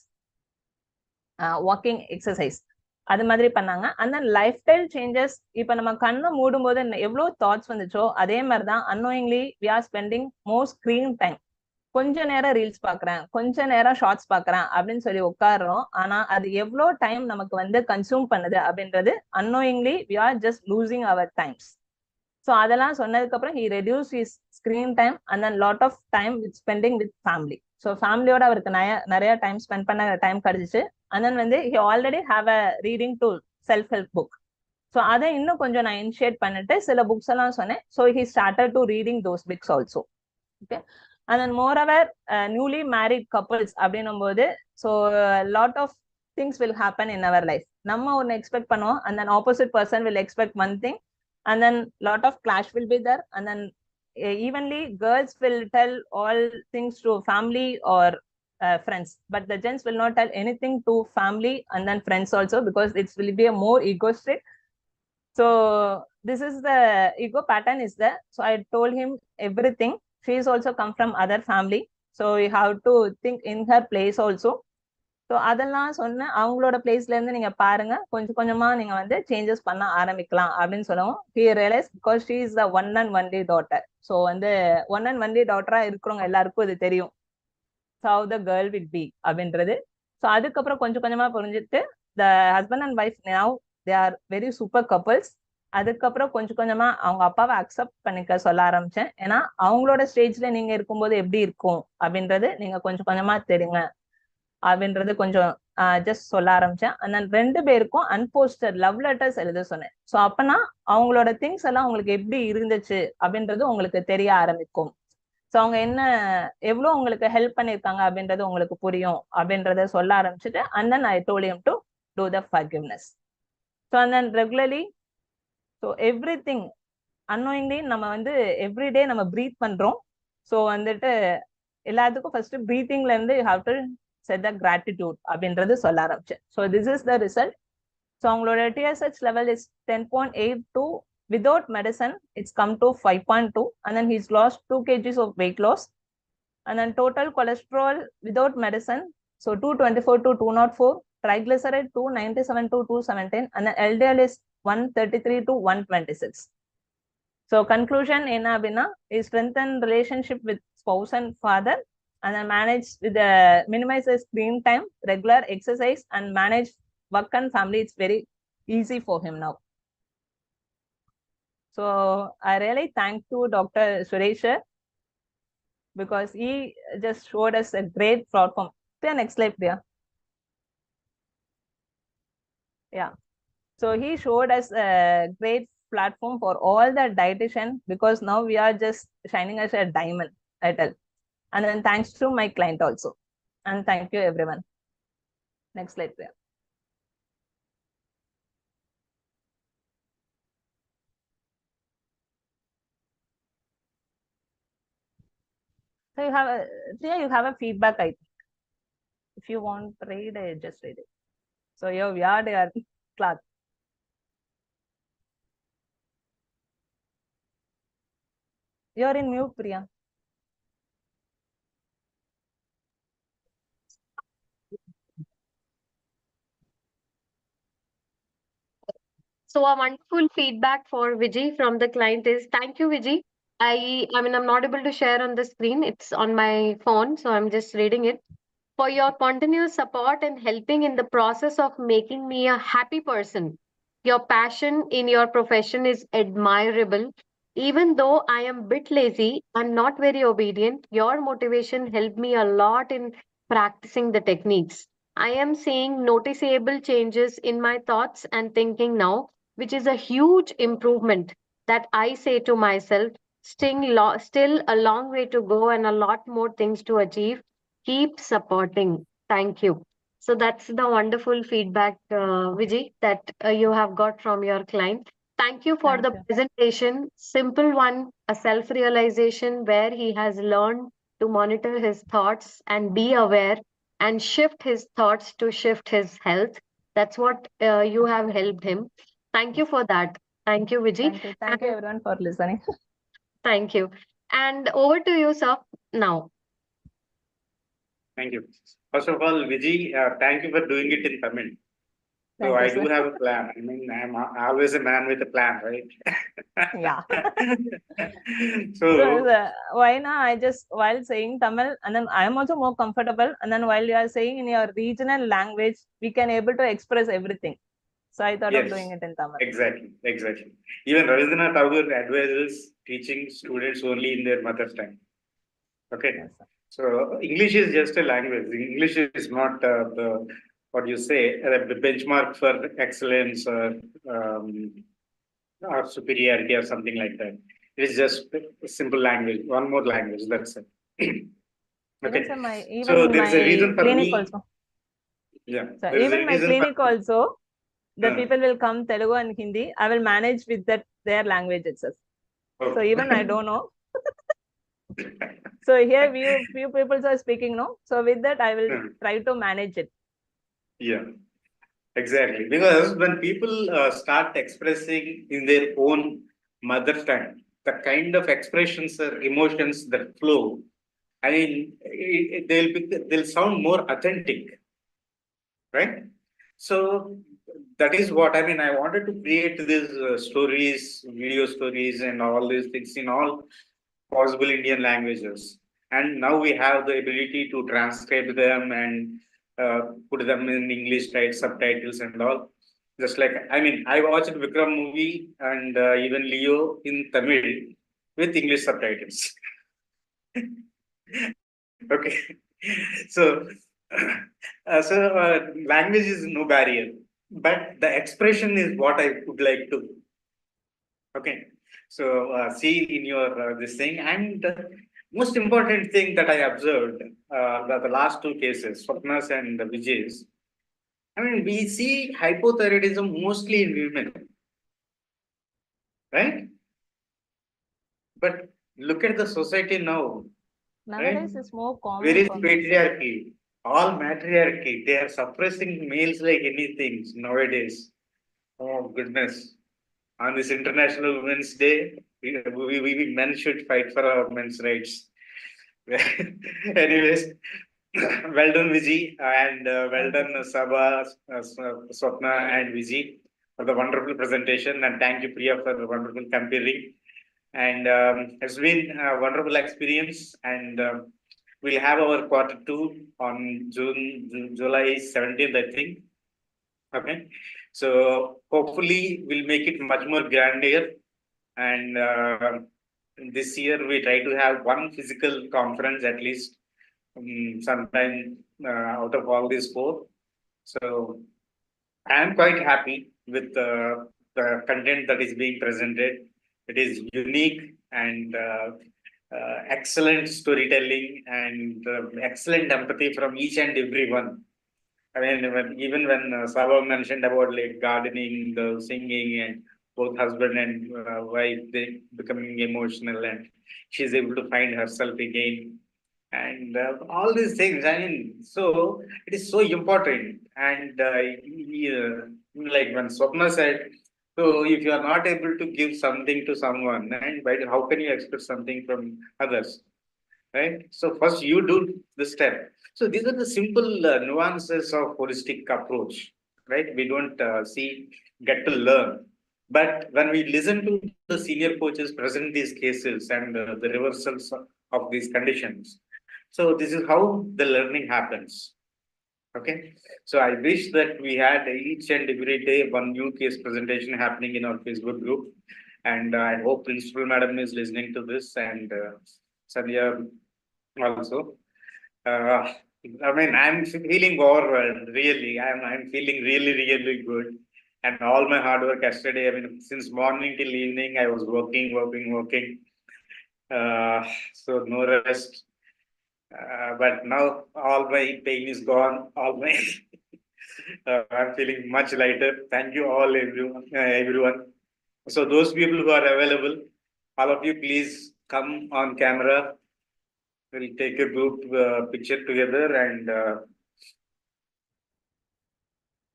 walking exercise அது மாதிரி பண்ணாங்க. And than life style changes. இப்போ நம்ம கண்ணை மூடும் போது எவ்வளோ தாட்ஸ் வந்துச்சோ அதே மாதிரி தான் annoyingly we are spending more screen time. கொஞ்ச நேரம் ரீல்ஸ் பாக்குறேன், கொஞ்ச நேரம் ஷார்ட்ஸ் பாக்குறேன் அப்படின்னு சொல்லி உட்காடுறோம். ஆனா அது எவ்வளோ டைம் நமக்கு வந்து கன்சியூம் பண்ணுது அப்படின்றது annoyingly we are just losing our times. So அதெல்லாம் சொன்னதுக்கு அப்புறம் he reduced his screen time and then lot of time with spending with family. So ஃபேமிலியோட அவருக்கு நிறைய டைம் ஸ்பெண்ட் பண்ண டைம் கிடைச்சிச்சு. and then வந்து he already have a reading tool, self help book. So அதை இன்னும் கொஞ்சம் நான் இனிஷியேட் பண்ணிட்டு சில புக்ஸ் எல்லாம் சொன்னேன். So he started to reading those books also. okay and then moreover newly married couples அப்படின்னும் போது so lot of things will happen in our life. நம்ம ஒன்று எக்ஸ்பெக்ட் பண்ணுவோம் and then opposite person will expect one thing and then lot of clash will be there and then evenly girls will tell all things to family or friends, but the gents will not tell anything to family and then friends also because it will be a more egoistic. So this is the ego pattern is there. So I told him everything. She is also come from other family, so you have to think in her place also. So அதெல்லாம் சொன்னேன். அவங்களோட பிளேஸ்ல இருந்து நீங்க பாருங்க, கொஞ்சம் கொஞ்சமா நீங்க வந்து சேஞ்சஸ் பண்ண ஆரம்பிக்கலாம் அப்படின்னு சொல்லவும் he realized because she is the one and only daughter. So வந்து ஒன் அண்ட் ஒன்லி டாட்டரா இருக்கிறவங்க எல்லாருக்கும் இது தெரியும் how the girl will be அப்படின்றது. ஸோ அதுக்கப்புறம் கொஞ்சம் கொஞ்சமா புரிஞ்சுட்டு the husband and wife now they are very super couples. அதுக்கப்புறம் கொஞ்சம் கொஞ்சமா அவங்க அப்பாவை அக்செப்ட் பண்ணிக்க சொல்ல ஆரம்பிச்சேன். ஏன்னா அவங்களோட ஸ்டேஜ்ல நீங்க இருக்கும்போது எப்படி இருக்கும் அப்படின்றது நீங்க கொஞ்சம் கொஞ்சமா தெரியுங்க அப்படின்றது கொஞ்சம் ஜஸ்ட் சொல்ல ஆரம்பிச்சேன். அந்த 2 பேருக்கும் அன்போஸ்டட் லவ் லெட்டர்ஸ் எழுத சொன்னேன். ஸோ அப்பனா அவங்களோட திங்ஸ் எல்லாம் உங்களுக்கு எப்படி இருந்துச்சு அப்படின்றது உங்களுக்கு தெரிய ஆரம்பிக்கும். ஸோ அவங்க என்ன எவ்வளோ உங்களுக்கு ஹெல்ப் பண்ணியிருக்காங்க அப்படின்றது உங்களுக்கு புரியும் அப்படின்றத சொல்ல ஆரம்பிச்சுட்டு and then I told him to do the forgiveness. So and then regularly so everything unknowingly நம்ம வந்து எவ்ரிடே நம்ம ப்ரீத் பண்றோம். ஸோ வந்துட்டு எல்லாத்துக்கும் ஃபர்ஸ்ட் ப்ரீத்திங்ல இருந்து you have to set the gratitude அப்படின்றது சொல்ல ஆரம்பிச்சேன். So this is the result. So அவங்களோட TSH level is 10.82. without medicine it's come to 5.2 and then he's lost 2 kgs of weight loss. And then total cholesterol without medicine, so 224 to 204, triglyceride 297 to 217, and then LDL is 133 to 126. So conclusion என்ன அப்படின்னா is strengthen relationship with spouse and father and then manage with the minimize the screen time, regular exercise and manage work and family. It's very easy for him now. So I really thank to Dr. Suresh because he just showed us a great platform. Next slide, Priya. Yeah. So he showed us a great platform for all the dietitian because now we are just shining as a diamond at all. And then thanks to my client also. And thank you everyone. Next slide, Priya. So you have a, Priya, you have a feedback, I think. If you want to read it, just read it. So you have your class. You're in mute, Priya. So a wonderful feedback for Vijay from the client is thank you, Vijay. I mean, I'm not able to share on the screen. It's on my phone, so I'm just reading it. For your continuous support and helping in the process of making me a happy person. Your passion in your profession is admirable. Even though I am a bit lazy and not very obedient, your motivation helped me a lot in practicing the techniques. I am seeing noticeable changes in my thoughts and thinking now, which is a huge improvement that I say to myself, still a long way to go and a lot more things to achieve. Keep supporting. Thank you. So that's the wonderful feedback, Vijay, that you have got from your client. Thank you for Thank the you. presentation. Simple one, a self-realization where he has learned to monitor his thoughts and be aware and shift his thoughts to shift his health. That's what you have helped him. Thank you for that. Thank you, Vijay. Thank you. Thank you everyone for listening. Thank you. And over to you, sir, now. Thank you. First of all, Vijay, thank you for doing it in Tamil. So Thank I you, do sir. have a plan. I mean, I'm always a man with a plan, right? Yeah. So, Why now I just while saying Tamil and then I am also more comfortable and then while you are saying in your regional language, we can able to express everything. So I thought of Yes. doing it in Tamil. Exactly. Even Rabindranath Tagore advises teaching students only in their mother tongue. Okay. Yes, sir. So English is just a language. English is not the what you say the benchmark for excellence or superiority or something like that. It is just a simple language, one more language. That's it. Even Okay. sir, So there is a reason for clinic me. also. Yeah. So There is a even my reason clinic for. also, the Uh, people will come Telugu and Hindi. I will manage with their language itself. oh. So even I don't know. So here few people are speaking, no. So with that, I will try to manage it. Yeah. Exactly, because when people start expressing in their own mother tongue, the kind of expressions or emotions that flow, I mean, they'll sound more authentic, right? So that is what I mean. I wanted to create these stories, video stories, and all these things in all possible Indian languages. And now we have the ability to transcribe them and put them in English, right, subtitles and all. Just like, I mean, I watched Vikram movie and even Leo in Tamil with English subtitles. Okay. So, language is no barrier, but the expression is what I would like to. Okay. So, see in your this thing, and most important thing that I observed the last two cases, Swapna's and Vijay's. I mean, we see hypothyroidism mostly in women, right? But look at the society now, right? Nowadays, it's more Where common is for men, sir. patriarchy? All matriarchy. They are suppressing males like anything nowadays. Oh goodness! On this International Women's Day, we men should fight for our men's rights. Anyways, well done, Vijay, and well Thank you, done, sir. Sabha, Swapna, and Vijay for the wonderful presentation, and thank you, Priya, for the wonderful comparing. And it's been a wonderful experience, and we'll have our quarter two on July 17th, I think. Okay, so hopefully we'll make it much more grander, and this year we try to have one physical conference at least sometime out of all these four. So I am quite happy with the content that is being presented. It is unique and excellent storytelling and excellent empathy from each and every one. I mean, even when Saba mentioned about like gardening, the singing, and both husband and wife, they becoming emotional, and she's able to find herself again, and all these things. I mean, so it is so important. And like when Swapna said, so if you are not able to give something to someone, and how can you expect something from others? Right? So first you do the step. So these are the simple nuances of holistic approach, right? We don't get to learn. But when we listen to the senior coaches present these cases and the reversals of these conditions, so this is how the learning happens. Okay. So I wish that we had each and every day one new case presentation happening in our Facebook group. And I hope Principal Madam is listening to this and Sandhya also. Uh, I mean, I'm feeling overwhelmed, really. I'm feeling really good. And all my hard work yesterday, I mean, since morning till evening, I was working. So no rest. But now all my pain is gone. All my I'm feeling much lighter. Thank you all, everyone. So those people who are available, all of you, please come on camera. We'll take a group picture together and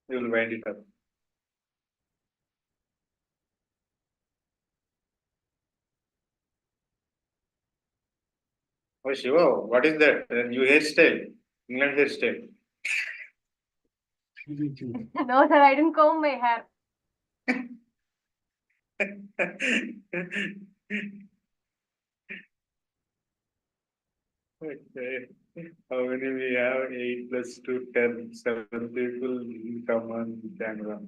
we'll wind it up. Oh, Shiva, what is that? A new hairstyle? England hairstyle. No, sir, I didn't comb my hair. Okay. How many we have? 8 plus 2, 10, 7 people come on camera.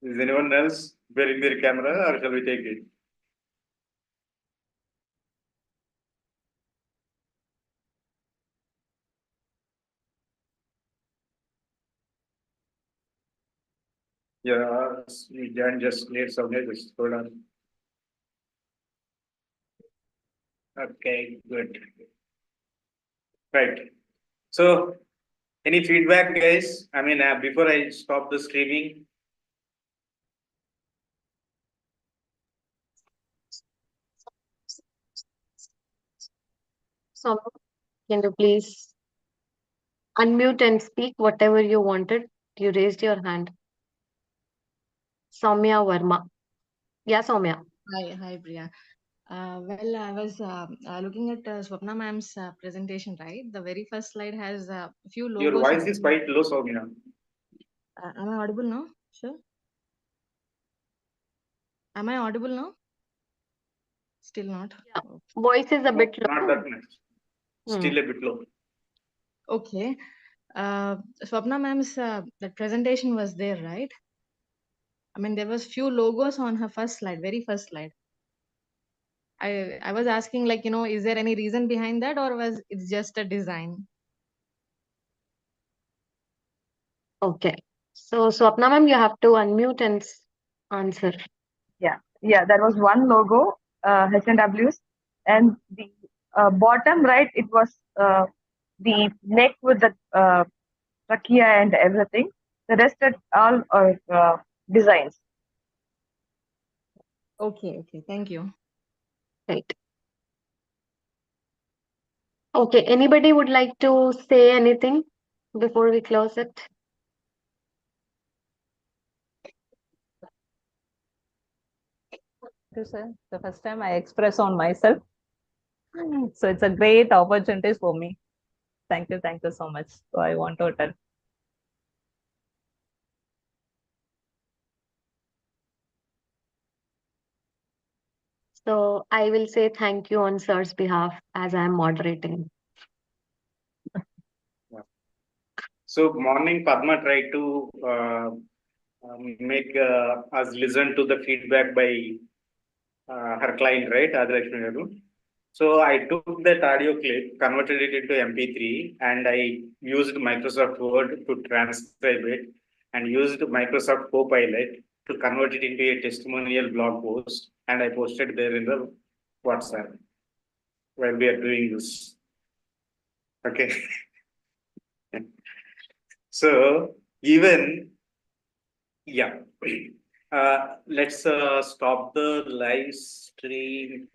Is anyone else wearing their camera, or shall we take it? Yeah, Jan just needs some just hold on. Okay, good. Right. So, any feedback, guys? I mean, before I stop the streaming. So, can you please unmute and speak whatever you wanted? You raised your hand. Soumya Verma. Yeah, Soumya. Hi, Priya. Well, I was looking at Swapna ma'am's presentation, right? The very first slide has a few Your logos. voice is quite low, Soumya. Am I audible now? Sure. Am I audible now? Still not. Yeah. Voice is a bit Not low. that much. Hmm. Still a bit low. Okay. Swapna ma'am's that presentation was there, right? I mean, there was few logos on her first slide, very first slide. I was asking, like, is there any reason behind that, or was it's just a design? Okay. So, Swapna ma'am, you have to unmute and answer. Yeah, there was one logo, H&W's, and the bottom right, it was the neck with the rakia and everything. The rest are all designs. Okay, thank you. Right. Okay. Anybody would like to say anything before we close it? Sir, the first time I express on myself. So it's a great opportunity for me. Thank you so much. So I want to tell. So, I will say thank you on sir's behalf as I am moderating. So, morning, Padma tried to make us listen to the feedback by her client, right, Adilakshmi Garu. So I took that audio clip, converted it into MP3, and I used Microsoft Word to transcribe it, and used Microsoft Copilot to convert it into a testimonial blog post, and I posted there in the WhatsApp while we are doing this. Okay. So even, yeah. Let's stop the live stream.